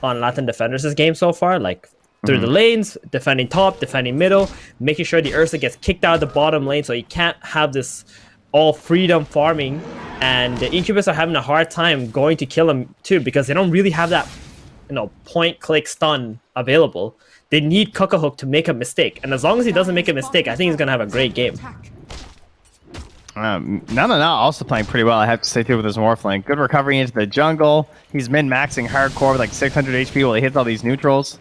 Speaker 9: on Latin defenders this game so far, like through the lanes, defending top, defending middle, making sure the Ursa gets kicked out of the bottom lane so he can't have this all freedom farming. And the Incubus are having a hard time going to kill him too because they don't really have that, point click stun available. They need Kakahook to make a mistake, and as long as he doesn't make a mistake, I think he's gonna have a great game.
Speaker 11: No, also playing pretty well, I have to say, too, with his Morphling. Good recovery into the jungle. He's min-maxing hardcore with like 600 HP while he hits all these neutrals.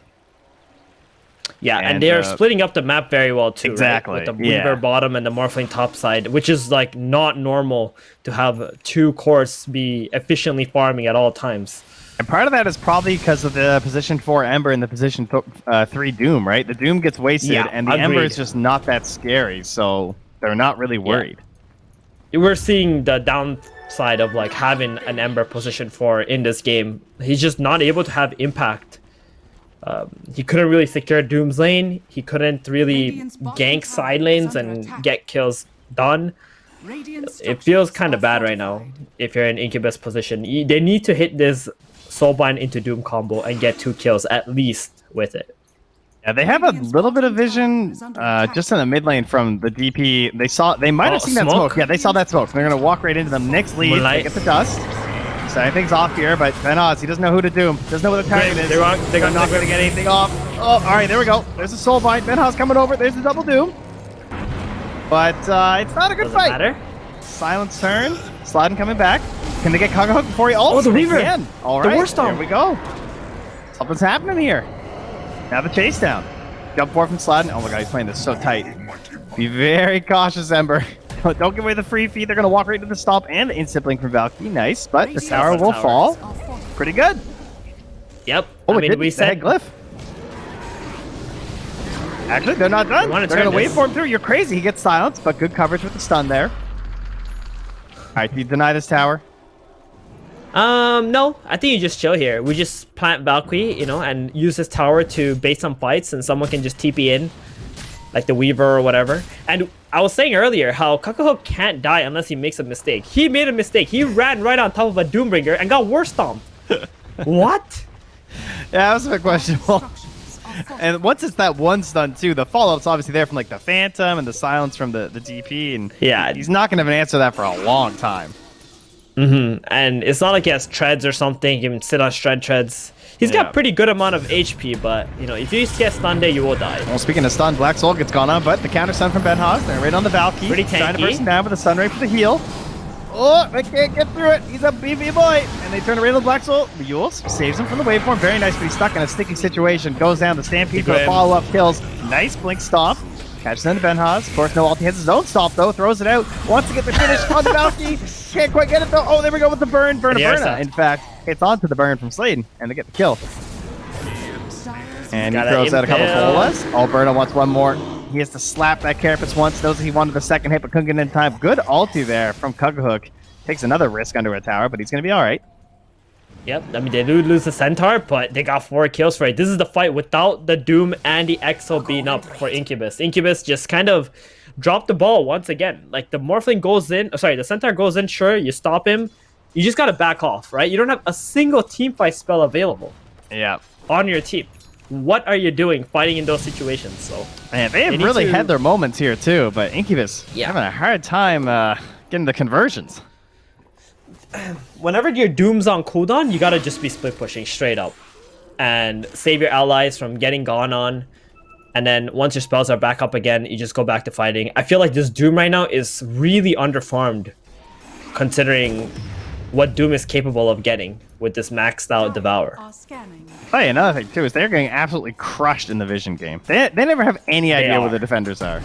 Speaker 9: Yeah, and they're splitting up the map very well, too,
Speaker 11: exactly.
Speaker 9: Right? With the Weaver bottom and the Morphling top side, which is like not normal to have two cores be efficiently farming at all times.
Speaker 11: And part of that is probably because of the position 4 Ember and the position 3 Doom, right? The Doom gets wasted, and the Ember is just not that scary, so they're not really worried.
Speaker 9: We're seeing the downside of like having an Ember position 4 in this game. He's just not able to have impact. He couldn't really secure Doom's lane. He couldn't really gank side lanes and get kills done. It feels kind of bad right now if you're in Incubus position. They need to hit this Soulbind into Doom combo and get 2 kills at least with it.
Speaker 11: Yeah, they have a little bit of vision just in the mid lane from the DP. They might have seen that smoke. Yeah, they saw that smoke. So they're going to walk right into them. Next lead, they get the dust. So things off here, but Benaz, he doesn't know who to doom. Doesn't know what the target is. They're not going to get anything off. Oh, all right, there we go. There's a Soulbind. Benaz coming over. There's the double doom. But it's not a good fight.
Speaker 9: Matter?
Speaker 11: Silence turn. Sladin coming back. Can they get Kagahook before he ults?
Speaker 9: Oh, the Reaver!
Speaker 11: All
Speaker 9: The
Speaker 11: right,
Speaker 9: War Storm.
Speaker 11: there we go. Something's happening here. Now the chase down. Jump forward from Sladin. Oh my god, he's playing this so tight. Be very cautious, Ember. Don't give away the free feed. They're going to walk right into the stop and the instant blink from Valkyrie. Nice, but the tower will fall. Pretty good.
Speaker 9: Yep.
Speaker 11: Oh,
Speaker 9: I mean, we said
Speaker 11: glyph. Actually, they're not done. They're going to wait for him through. You're crazy. He gets silenced, but good coverage with the stun there. All right, do you deny this tower?
Speaker 9: No. I think you just chill here. We just plant Valkyrie, and use this tower to bait some fights, and someone can just TP in, like the Weaver or whatever. And I was saying earlier how Kakahook can't die unless he makes a mistake. He made a mistake. He ran right on top of a Doombringer and got War Stomped. What?
Speaker 11: Yeah, that was a bit questionable. And once it's that one stun too, the follow-up's obviously there from like the Phantom and the silence from the DP, and he's not gonna have an answer to that for a long time.
Speaker 9: And it's not like he has treads or something. He can sit on shred treads. He's got pretty good amount of HP, but if you get stunned there, you will die.
Speaker 11: Well, speaking of stun, Black Soul gets gone on, but the counter stun from Benhaz. They're right on the Valkyrie.
Speaker 9: Pretty tanky.
Speaker 11: Trying to burst him down with a stun ray for the heal. Oh, they can't get through it. He's a BB boy. And they turn around on Black Soul. Yules saves him from the waveform. Very nice, but he's stuck in a sticky situation. Goes down the Stampede for a follow-up kills. Nice blink stomp. Catches into Benhaz. Of course, no ult. He has his own stomp, though. Throws it out. Wants to get the finish on the Valkyrie. Can't quite get it, though. Oh, there we go with the burn. Burna. In fact, it's onto the burn from Sladen, and they get the kill. And he throws out a couple bolas. Oh, Burna wants one more. He has to slap that Carapace once. Knows he wanted the second hit, but couldn't get in time. Good ulti there from Kagahook. Takes another risk under a tower, but he's going to be all right.
Speaker 9: Yep, I mean, they do lose the Centaur, but they got 4 kills for it. This is the fight without the Doom and the Exo being up for Incubus. Incubus just kind of dropped the ball once again. Like, the Morphling goes in, the Centaur goes in, sure, you stop him. You just got to back off, right? You don't have a single teamfight spell available.
Speaker 11: Yeah.
Speaker 9: On your team. What are you doing fighting in those situations? So,
Speaker 11: man, they have really had their moments here, too, but Incubus having a hard time getting the conversions.
Speaker 9: Whenever your Doom's on cooldown, you gotta just be split pushing straight up and save your allies from getting gone on. And then once your spells are back up again, you just go back to fighting. I feel like this Doom right now is really underfarmed considering what Doom is capable of getting with this maxed out Devour.
Speaker 11: Oh, yeah, another thing, too, is they're getting absolutely crushed in the Vision game. They never have any idea where the defenders are.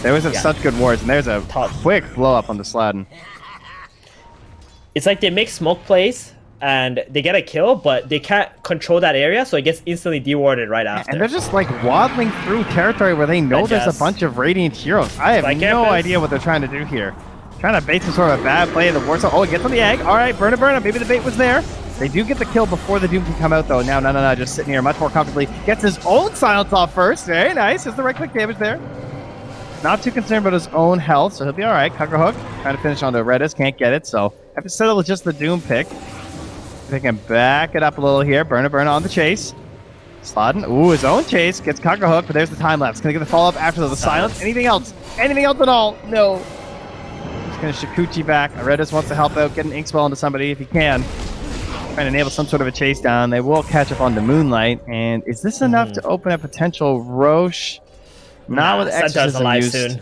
Speaker 11: They always have such good wards, and there's a quick blow up on the Sladin.
Speaker 9: It's like they make smoke plays and they get a kill, but they can't control that area, so it gets instantly dewarded right after.
Speaker 11: And they're just like waddling through territory where they know there's a bunch of Radiant heroes. I have no idea what they're trying to do here. Trying to bait some sort of a bad play. The Warsaw. Oh, it gets on the egg. All right, Burna. Maybe the bait was there. They do get the kill before the Doom can come out, though. Now, no. Just sitting here much more comfortably. Gets his own silence off first. Very nice. There's the right-click damage there. not too concerned about his own health, so he'll be all right. Cocker Hook trying to finish onto Redis, can't get it, so have to settle with just the Doom pick. They can back it up a little here. Burna on the chase. Sladden, ooh, his own chase gets Cocker Hook, but there's the time lapse. Gonna get the follow up after the silence. Anything else? Anything else at all? No. Just gonna Shikuchi back. Redis wants to help out, get an ink spell into somebody if he can. Trying to enable some sort of a chase down. They will catch up on the Moonlight. And is this enough to open a potential Roche? Not with Exorcism
Speaker 9: alive
Speaker 11: used.
Speaker 9: soon.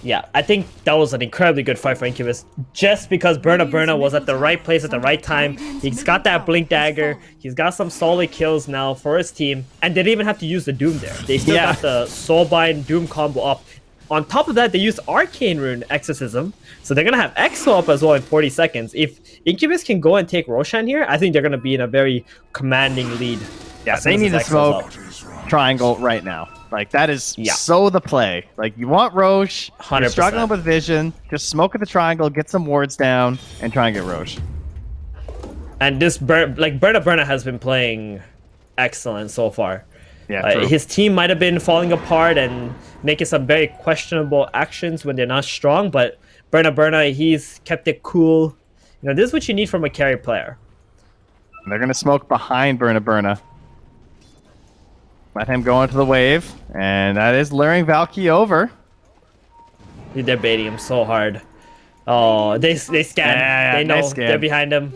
Speaker 9: Yeah, I think that was an incredibly good fight for Incubus. Just because Burna was at the right place at the right time. He's got that Blink Dagger. He's got some solid kills now for his team. And they didn't even have to use the Doom there. They still got the Soulbind Doom combo up. On top of that, they used Arcane Rune Exorcism. So they're going to have Exo up as well in 40 seconds. If Incubus can go and take Roshan here, I think they're going to be in a very commanding lead.
Speaker 11: Yeah, they need to smoke Triangle right now. Like, that is so the play. Like, you want Roche, you're
Speaker 9: 100%.
Speaker 11: struggling with vision, just smoke at the triangle, get some wards down, and try and get Roche.
Speaker 9: And this, Burna has been playing excellent so far.
Speaker 11: Yeah, true.
Speaker 9: His team might have been falling apart and making some very questionable actions when they're not strong, but Burna, he's kept it cool. You know, this is what you need from a carry player.
Speaker 11: They're going to smoke behind Burna. Let him go into the wave, and that is luring Valky over.
Speaker 9: Dude, they're baiting him so hard. Oh, they scan.
Speaker 11: Yeah,
Speaker 9: they know
Speaker 11: nice scan.
Speaker 9: they're behind him.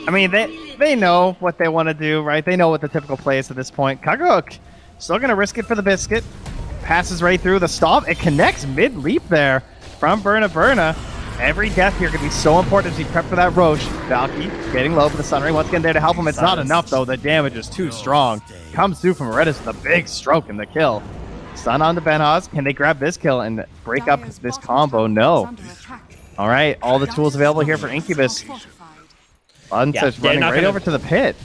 Speaker 11: I mean, they know what they want to do, right? They know what the typical play is at this point. Kaguk still going to risk it for the biscuit. Passes right through the stop. It connects mid-leap there from Burna. Every death here could be so important as he prepped for that Roche. Valky getting low for the Sunray. Once again there to help him. It's not enough, though. The damage is too strong. Comes through from Redis with a big stroke in the kill. Stun on the Benhaz. Can they grab this kill and break up this combo? No. All right, all the tools available here for Incubus. Unsuch running right over to the pit.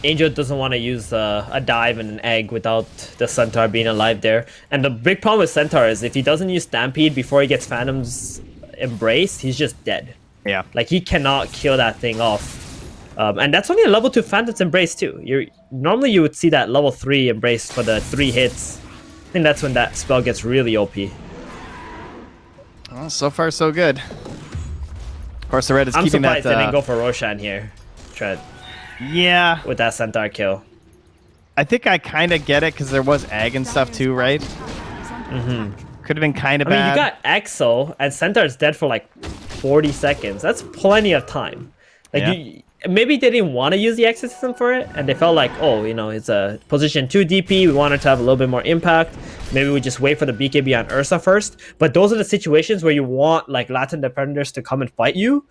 Speaker 9: Angel doesn't want to use a dive and an egg without the Centaur being alive there. And the big problem with Centaur is if he doesn't use Stampede before he gets Phantom's Embrace, he's just dead.
Speaker 11: Yeah.
Speaker 9: Like, he cannot kill that thing off. And that's only a level 2 Phantom's Embrace too. Normally you would see that level 3 Embrace for the 3 hits. I think that's when that spell gets really OP.
Speaker 11: Well, so far so good. Of course, the red is
Speaker 9: I'm
Speaker 11: keeping that.
Speaker 9: surprised they didn't go for Roshan here.
Speaker 11: Yeah.
Speaker 9: With that Centaur kill.
Speaker 11: I think I kind of get it because there was Ag and stuff too, right?
Speaker 9: Mm-hmm.
Speaker 11: Could have been kind of
Speaker 9: I mean,
Speaker 11: bad.
Speaker 9: you got Exo, and Centaur is dead for like 40 seconds. That's plenty of time. Like, maybe they didn't want to use the Exorcism for it, and they felt like, oh, you know, it's a position 2 DP. We wanted to have a little bit more impact. Maybe we just wait for the BKB on Ursa first. But those are the situations where you want like Latin defenders to come and fight you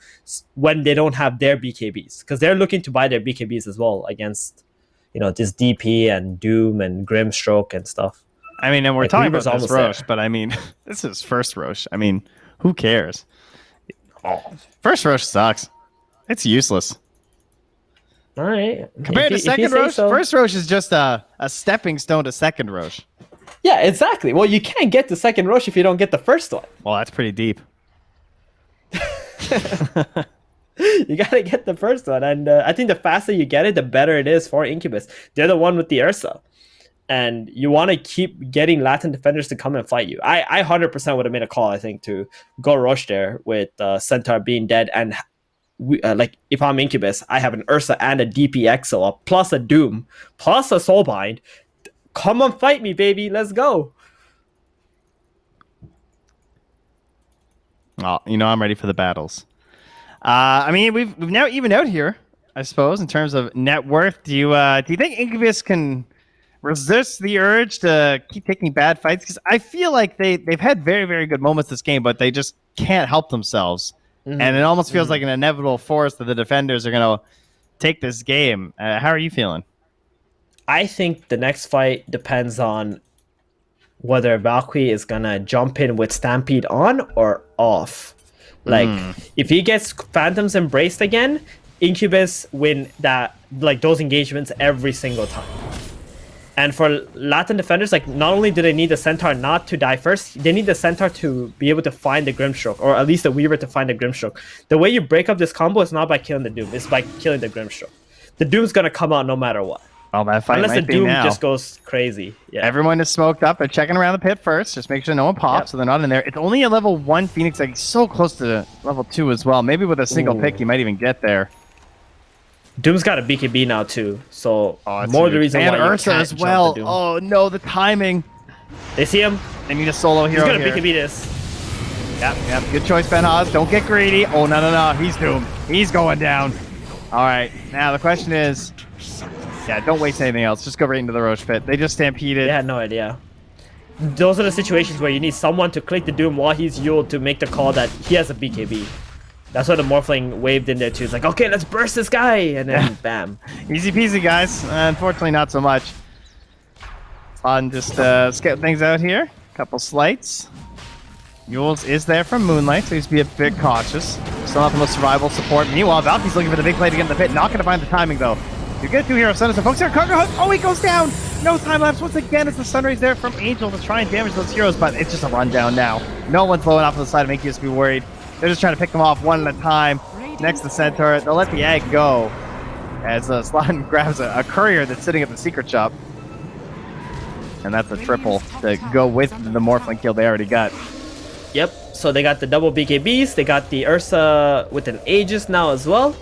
Speaker 9: when they don't have their BKBs, because they're looking to buy their BKBs as well against, you know, this DP and Doom and Grimstroke and stuff.
Speaker 11: I mean, and we're
Speaker 9: like,
Speaker 11: talking
Speaker 9: Reaper's
Speaker 11: about this
Speaker 9: almost
Speaker 11: Roche, but I mean, this is first Roche. I mean, who cares? First Roche sucks. It's useless.
Speaker 9: All right.
Speaker 11: Compared to second Roche, first Roche is just a stepping stone to second Roche.
Speaker 9: Yeah, exactly. Well, you can't get the second Roche if you don't get the first one.
Speaker 11: Well, that's pretty deep.
Speaker 9: You gotta get the first one, and I think the faster you get it, the better it is for Incubus. They're the one with the Ursa, and you want to keep getting Latin defenders to come and fight you. I 100% would have made a call, I think, to go Roche there with Centaur being dead, and like, if I'm Incubus, I have an Ursa and a DP Exo up, plus a Doom, plus a Soulbind. Come on, fight me, baby. Let's go.
Speaker 11: Well, you know, I'm ready for the battles. I mean, we've now evened out here, I suppose, in terms of net worth. Do you think Incubus can resist the urge to keep taking bad fights? Because I feel like they've had very, very good moments this game, but they just can't help themselves. Mm-hmm. And it almost feels like an inevitable force that the defenders are going to take this game. How are you feeling?
Speaker 9: I think the next fight depends on whether Valkyrie is going to jump in with Stampede on or off. Like, if he gets Phantoms Embraced again, Incubus win that, like, those engagements every single time. And for Latin defenders, like, not only do they need the Centaur not to die first, they need the Centaur to be able to find the Grimstroke, or at least the Weaver to find the Grimstroke. The way you break up this combo is not by killing the Doom, it's by killing the Grimstroke. The Doom's gonna come out no matter what.
Speaker 11: Oh, that fight
Speaker 9: Unless the
Speaker 11: might be
Speaker 9: Doom
Speaker 11: now.
Speaker 9: just goes crazy. Yeah.
Speaker 11: Everyone is smoked up. They're checking around the pit first. Just make sure no one pops,
Speaker 9: Yep.
Speaker 11: so they're not in there. It's only a level 1 Phoenix, like so close to level 2 as well. Maybe with a single
Speaker 9: Ooh.
Speaker 11: pick, you might even get there.
Speaker 9: Doom's got a BKB now too, so
Speaker 11: that's
Speaker 9: more the
Speaker 11: huge.
Speaker 9: reason
Speaker 11: And
Speaker 9: why you
Speaker 11: Ursa
Speaker 9: can't
Speaker 11: as
Speaker 9: jump
Speaker 11: well.
Speaker 9: the Doom.
Speaker 11: Oh no, the timing.
Speaker 9: They see him.
Speaker 11: They need a solo
Speaker 9: He's
Speaker 11: hero
Speaker 9: gonna
Speaker 11: here.
Speaker 9: BKB this.
Speaker 11: Yep. Good choice, Ben Haas. Don't get greedy. Oh, no. He's doomed. He's going down. All right. Now, the question is... Yeah, don't waste anything else. Just go right into the Roche pit. They just stampeded.
Speaker 9: They had no idea. Those are the situations where you need someone to click the Doom while he's Yuled to make the call that he has a BKB. That's why the Morphling waved in there too. It's like, okay, let's burst this guy, and then bam.
Speaker 11: Easy peasy, guys. Unfortunately, not so much. Fun, just scout things out here. Couple slights. Yules is there from Moonlight, so he's be a bit cautious. Still not the most survival support. Meanwhile, Valky's looking for the big play to get in the pit. Not going to find the timing, though. You get 2 heroes. Sun is a focus here. Cargo Hug. Oh, he goes down. No time lapse. Once again, it's the Sunrays there from Angel to try and damage those heroes, but it's just a rundown now. No one's blowing off on the side to make you just be worried. They're just trying to pick them off one at a time. Next to Centaur, they'll let the egg go as Slotin grabs a courier that's sitting at the secret shop. And that's a triple to go with the Morphling kill they already got.
Speaker 9: Yep. So they got the double BKBs. They got the Ursa with an Aegis now as well.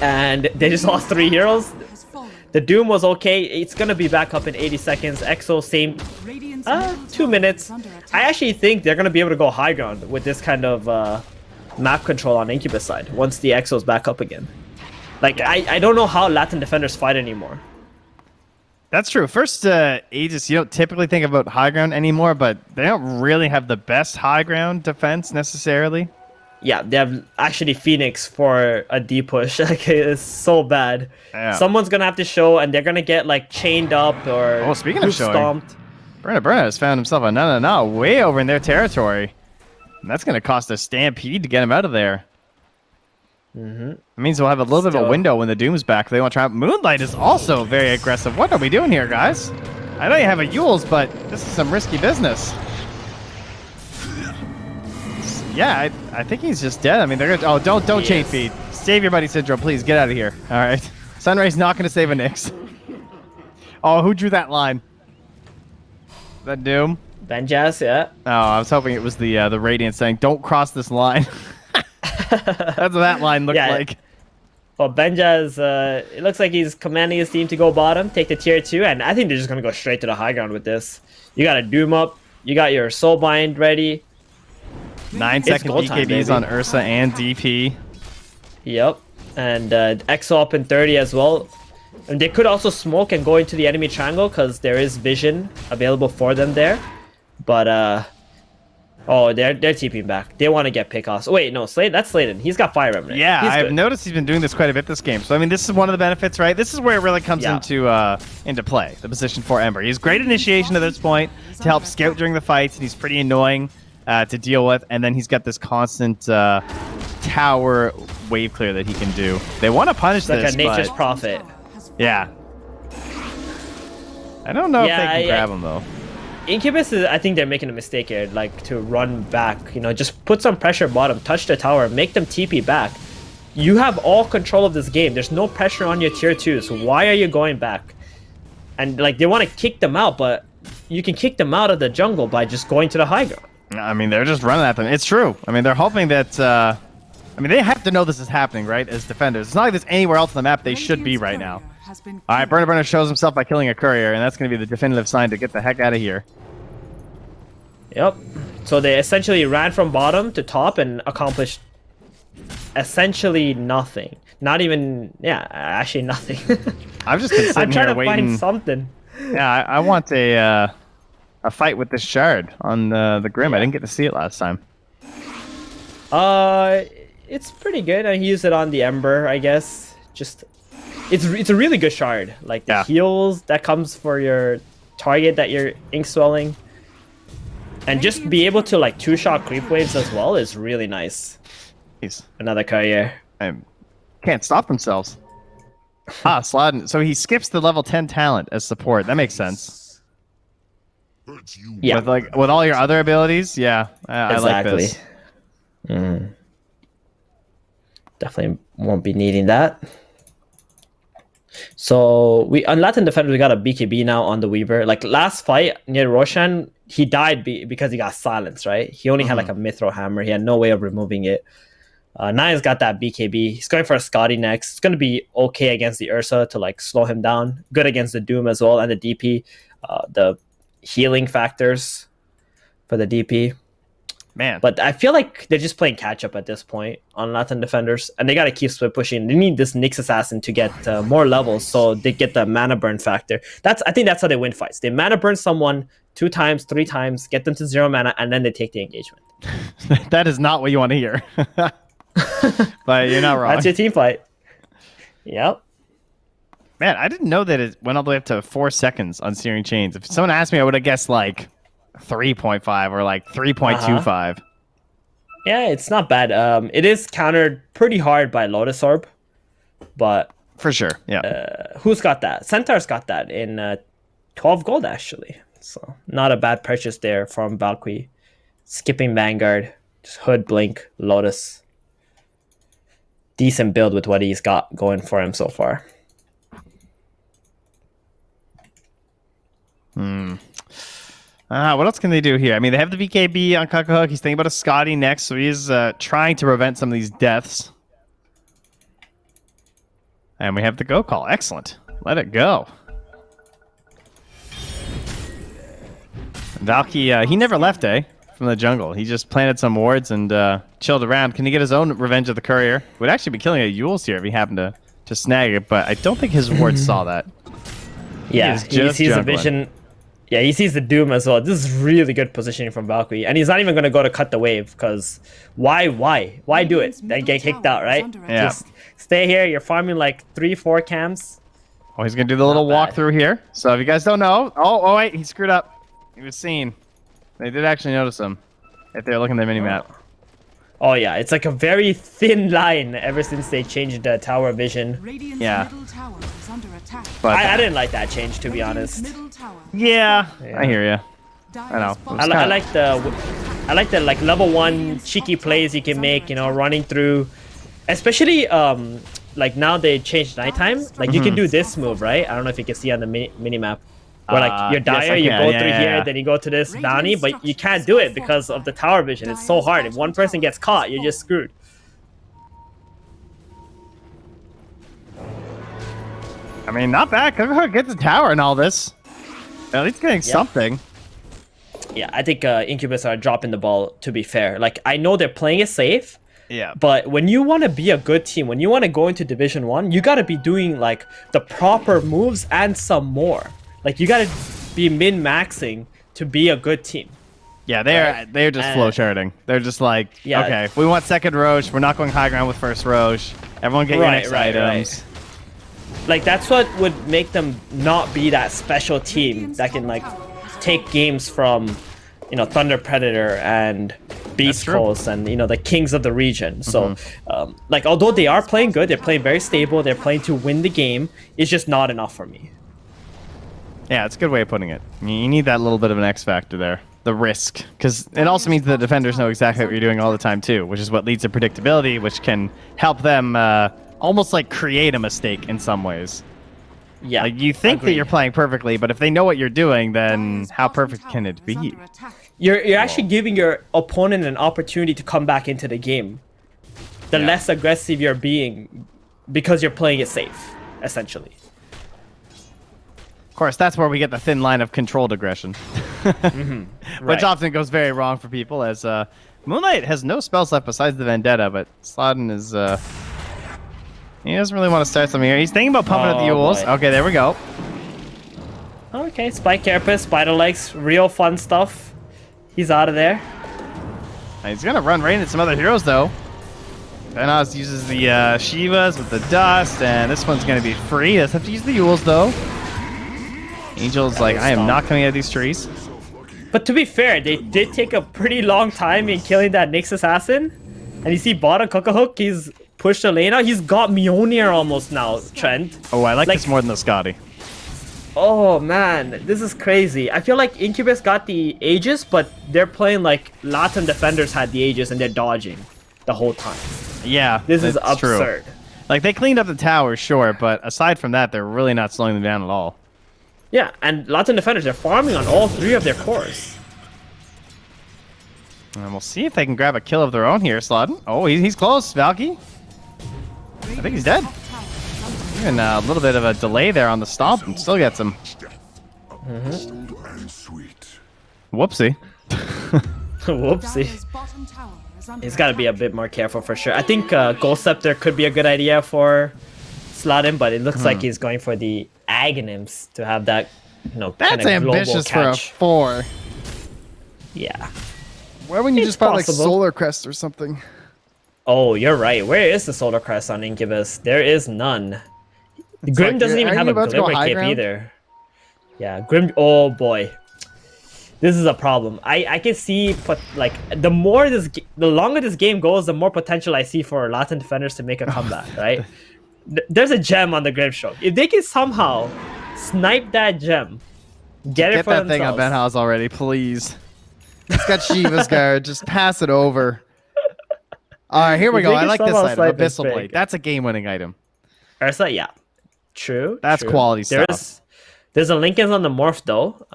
Speaker 9: And they just lost 3 heroes. The Doom was okay. It's gonna be back up in 80 seconds. Exo, same. 2 minutes. I actually think they're gonna be able to go high ground with this kind of map control on Incubus side once the Exo's back up again. Like, I don't know how Latin defenders fight anymore.
Speaker 11: That's true. First, Aegis, you don't typically think about high ground anymore, but they don't really have the best high ground defense necessarily.
Speaker 9: Yeah, they have actually Phoenix for a D push. Like, it's so bad.
Speaker 11: Yeah.
Speaker 9: Someone's gonna have to show, and they're gonna get like chained up or
Speaker 11: Speaking of showing,
Speaker 9: stomped.
Speaker 11: Burna has found himself a no way over in their territory. And that's gonna cost a stampede to get him out of there. It means we'll have a little bit of a window when the Doom's back. They want to try. Moonlight is also very aggressive. What are we doing here, guys? I know you have a Yules, but this is some risky business. Yeah, I think he's just dead. I mean, they're gonna. Oh, don't chain feed. Save your buddy Syndrome, please. Get out of here. All right. Sunray's not gonna save a Nyx. Oh, who drew that line? That Doom?
Speaker 9: Benjaz, yeah.
Speaker 11: Oh, I was hoping it was the Radiant saying, "Don't cross this line." That's what that line looked like.
Speaker 9: Well, Benjaz, it looks like he's commanding his team to go bottom, take the tier 2, and I think they're just gonna go straight to the high ground with this. You got a Doom up, you got your Soulbind ready.
Speaker 11: 9-second BKBs on Ursa and DP.
Speaker 9: Yep, and Exo up in 30 as well. And they could also smoke and go into the enemy triangle because there is vision available for them there. But oh, they're TPing back. They want to get pickoffs. Oh, wait, no, that's Sladen. He's got Fire Remnant.
Speaker 11: Yeah,
Speaker 9: He's
Speaker 11: I've
Speaker 9: good.
Speaker 11: noticed he's been doing this quite a bit this game. So I mean, this is one of the benefits, right? This is where it really comes into play. The position for Ember. He's great initiation at this point to help scout during the fights, and he's pretty annoying to deal with. And then he's got this constant tower wave clear that he can do. They want to punish
Speaker 9: It's like
Speaker 11: this,
Speaker 9: a Nature's
Speaker 11: but
Speaker 9: Prophet.
Speaker 11: yeah. I don't know if they can grab him though.
Speaker 9: Incubus is, I think they're making a mistake here, like to run back, you know, just put some pressure bottom, touch the tower, make them TP back. You have all control of this game. There's no pressure on your tier 2, so why are you going back? And like, they want to kick them out, but you can kick them out of the jungle by just going to the high ground.
Speaker 11: I mean, they're just running at them. It's true. I mean, they're hoping that, I mean, they have to know this is happening, right, as defenders. It's not like there's anywhere else on the map they should be right now. All right, Burner shows himself by killing a courier, and that's going to be the definitive sign to get the heck out of here.
Speaker 9: Yep. So they essentially ran from bottom to top and accomplished essentially nothing. Not even, yeah, actually nothing.
Speaker 11: I've just been sitting
Speaker 9: I'm trying
Speaker 11: here
Speaker 9: to
Speaker 11: waiting.
Speaker 9: find something.
Speaker 11: Yeah, I want a fight with this shard on the Grim. I didn't get to see it last time.
Speaker 9: It's pretty good. I use it on the Ember, I guess. Just, it's a really good shard. Like the heals that comes for your target that you're ink swelling. And just be able to like 2-shot creep waves as well is really nice.
Speaker 11: Jeez.
Speaker 9: Another courier.
Speaker 11: Can't stop themselves. Slotin. So he skips the level 10 talent as support. That makes sense.
Speaker 9: Yeah.
Speaker 11: With all your other abilities, yeah, I like this.
Speaker 9: Definitely won't be needing that. So we on Latin Defender we got a BKB now on the Weaver. Like last fight near Roshan, he died because he got silenced, right? He only had like a Mithril Hammer. He had no way of removing it. Naya's got that BKB. He's going for a Scotty next. It's going to be okay against the Ursa to like slow him down. Good against the Doom as well and the DP. The healing factors for the DP.
Speaker 11: Man.
Speaker 9: But I feel like they're just playing catch up at this point on Latin Defenders, and they got to keep split pushing. They need this Nyx Assassin to get more levels so they get the mana burn factor. I think that's how they win fights. They mana burn someone 2 times, 3 times, get them to 0 mana, and then they take the engagement.
Speaker 11: That is not what you want to hear. But you're not wrong.
Speaker 9: That's your team fight. Yep.
Speaker 11: Man, I didn't know that it went all the way up to 4 seconds on Searing Chains. If someone asked me, I would have guessed like 3.5 or like 3.25.
Speaker 9: Yeah, it's not bad. It is countered pretty hard by Lotus Orb, but
Speaker 11: for sure. Yeah.
Speaker 9: Who's got that? Centaur's got that in 12 gold actually. So not a bad purchase there from Valkyrie. Skipping Vanguard, just Hood, Blink, Lotus. Decent build with what he's got going for him so far.
Speaker 11: What else can they do here? I mean, they have the VKB on Cuckahook. He's thinking about a Scotty next, so he's trying to prevent some of these deaths. And we have the go call. Excellent. Let it go. Valky, he never left, from the jungle. He just planted some wards and chilled around. Can he get his own Revenge of the Courier? Would actually be killing a Yules here if he happened to snag it, but I don't think his wards saw that.
Speaker 9: Yeah, he sees a vision. Yeah, he sees the Doom as well. This is really good positioning from Valkyrie. And he's not even going to go to cut the wave, because why do it? Then get kicked out, right?
Speaker 11: Yeah.
Speaker 9: Just stay here. You're farming like 3-4 cams.
Speaker 11: Oh, he's going to do the little walkthrough here. So if you guys don't know... Oh, wait, he screwed up. He was seen. They did actually notice him if they're looking at the minimap.
Speaker 9: Oh, yeah. It's like a very thin line ever since they changed the tower vision.
Speaker 11: Yeah.
Speaker 7: But
Speaker 9: I didn't like that change, to be honest.
Speaker 11: Yeah, I hear you. I know.
Speaker 9: I like the like level 1 cheeky plays you can make, running through, especially like now they changed nighttime. Like you can do this move, right? I don't know if you can see on the mini map. Where like you're dire, you go through here, then you go to this bounty, but you can't do it because of the tower vision. It's so hard. If one person gets caught, you're just screwed.
Speaker 11: I mean, not bad. Cuckahook gets the tower and all this. At least getting something.
Speaker 9: Yeah, I think Incubus are dropping the ball, to be fair. Like, I know they're playing it safe.
Speaker 11: Yeah.
Speaker 9: But when you want to be a good team, when you want to go into Division 1, you got to be doing, like, the proper moves and some more. Like, you got to be min-maxing to be a good team.
Speaker 11: Yeah, they're just flow charting. They're just like, okay, if we want second Roche, we're not going high ground with first Roche. Everyone get your next items.
Speaker 9: Like, that's what would make them not be that special team that can, like, take games from, Thunder Predator and Beast Coast and, the kings of the region. So, like, although they are playing good, they're playing very stable, they're playing to win the game, it's just not enough for me.
Speaker 11: Yeah, it's a good way of putting it. You need that little bit of an X factor there. The risk. Because it also means the defenders know exactly what you're doing all the time, too, which is what leads to predictability, which can help them almost like create a mistake in some ways.
Speaker 9: Yeah.
Speaker 11: Like you think that you're playing perfectly, but if they know what you're doing, then how perfect can it be?
Speaker 9: You're actually giving your opponent an opportunity to come back into the game. The less aggressive you're being because you're playing it safe, essentially.
Speaker 11: Of course, that's where we get the thin line of controlled aggression. Which often goes very wrong for people, as Moonlight has no spells left besides the Vendetta, but Sladden is... he doesn't really want to start something here. He's thinking about pumping at the Yules. Okay, there we go.
Speaker 9: Okay, Spike Carapace, Spider Legs, real fun stuff. He's out of there.
Speaker 11: He's going to run right into some other heroes, though. Venos uses the Shivas with the dust, and this one's going to be free. He does have to use the Yules, though. Angel's like, I am not coming out of these trees.
Speaker 9: But to be fair, they did take a pretty long time in killing that Nyx Assassin. And you see bottom Cuckahook, he's pushed the lane out. He's got Mjolnir almost now, Trent.
Speaker 11: Oh, I like this more than the Scotty.
Speaker 9: Oh, man. This is crazy. I feel like Incubus got the Aegis, but they're playing like Latam defenders had the Aegis and they're dodging the whole time.
Speaker 11: Yeah,
Speaker 9: This is absurd.
Speaker 11: True. Like, they cleaned up the tower, sure, but aside from that, they're really not slowing them down at all.
Speaker 9: Yeah, and Latin defenders, they're farming on all 3 of their cores.
Speaker 11: And we'll see if they can grab a kill of their own here, Sladden. Oh, he's close, Valky. I think he's dead. Even a little bit of a delay there on the stomp and still gets him. Whoopsie.
Speaker 9: Whoopsie.
Speaker 7: bottom tower is under
Speaker 9: He's got to be a bit more careful for sure. I think Gold Scepter could be a good idea for Sladden, but it looks like he's going for the Aghanims to have that, you know,
Speaker 11: That's
Speaker 9: kind of global
Speaker 12: ambitious for a
Speaker 9: catch.
Speaker 12: 4.
Speaker 9: Yeah.
Speaker 12: Why wouldn't you
Speaker 9: It's
Speaker 12: just buy like
Speaker 9: possible.
Speaker 12: Solar Crest or something?
Speaker 9: Oh, you're right. Where is the Solar Crest on Incubus? There is none. Grim
Speaker 12: like,
Speaker 9: doesn't even
Speaker 12: aren't
Speaker 9: have
Speaker 12: you
Speaker 9: a
Speaker 12: about to go
Speaker 9: Glimmer
Speaker 12: high
Speaker 9: cape
Speaker 12: ground?
Speaker 9: either. Yeah, Grim. Oh boy, this is a problem. I can see, but like the longer this game goes, the more potential I see for Latin defenders to make a comeback. Right? There's a gem on the Grim Stroke. If they can somehow snipe that gem, get it for
Speaker 11: that thing on
Speaker 9: themselves.
Speaker 11: Benhouse already, please.
Speaker 12: It's got Shiva's guard. Just pass it over.
Speaker 11: All right, here we
Speaker 9: If
Speaker 11: go.
Speaker 9: they
Speaker 11: I
Speaker 9: can
Speaker 11: like this
Speaker 9: somehow
Speaker 11: item,
Speaker 9: snipe this
Speaker 11: Abyssal
Speaker 9: big.
Speaker 11: Blade. That's a game-winning item.
Speaker 9: Ursa, yeah, true.
Speaker 11: That's
Speaker 9: true.
Speaker 11: quality stuff.
Speaker 9: There's a Lincoln's on the morph though.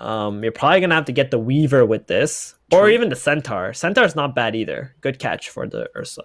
Speaker 9: You're probably gonna have to get the Weaver with this, or even the Centaur. Centaur's not bad either. Good catch for the Ursa.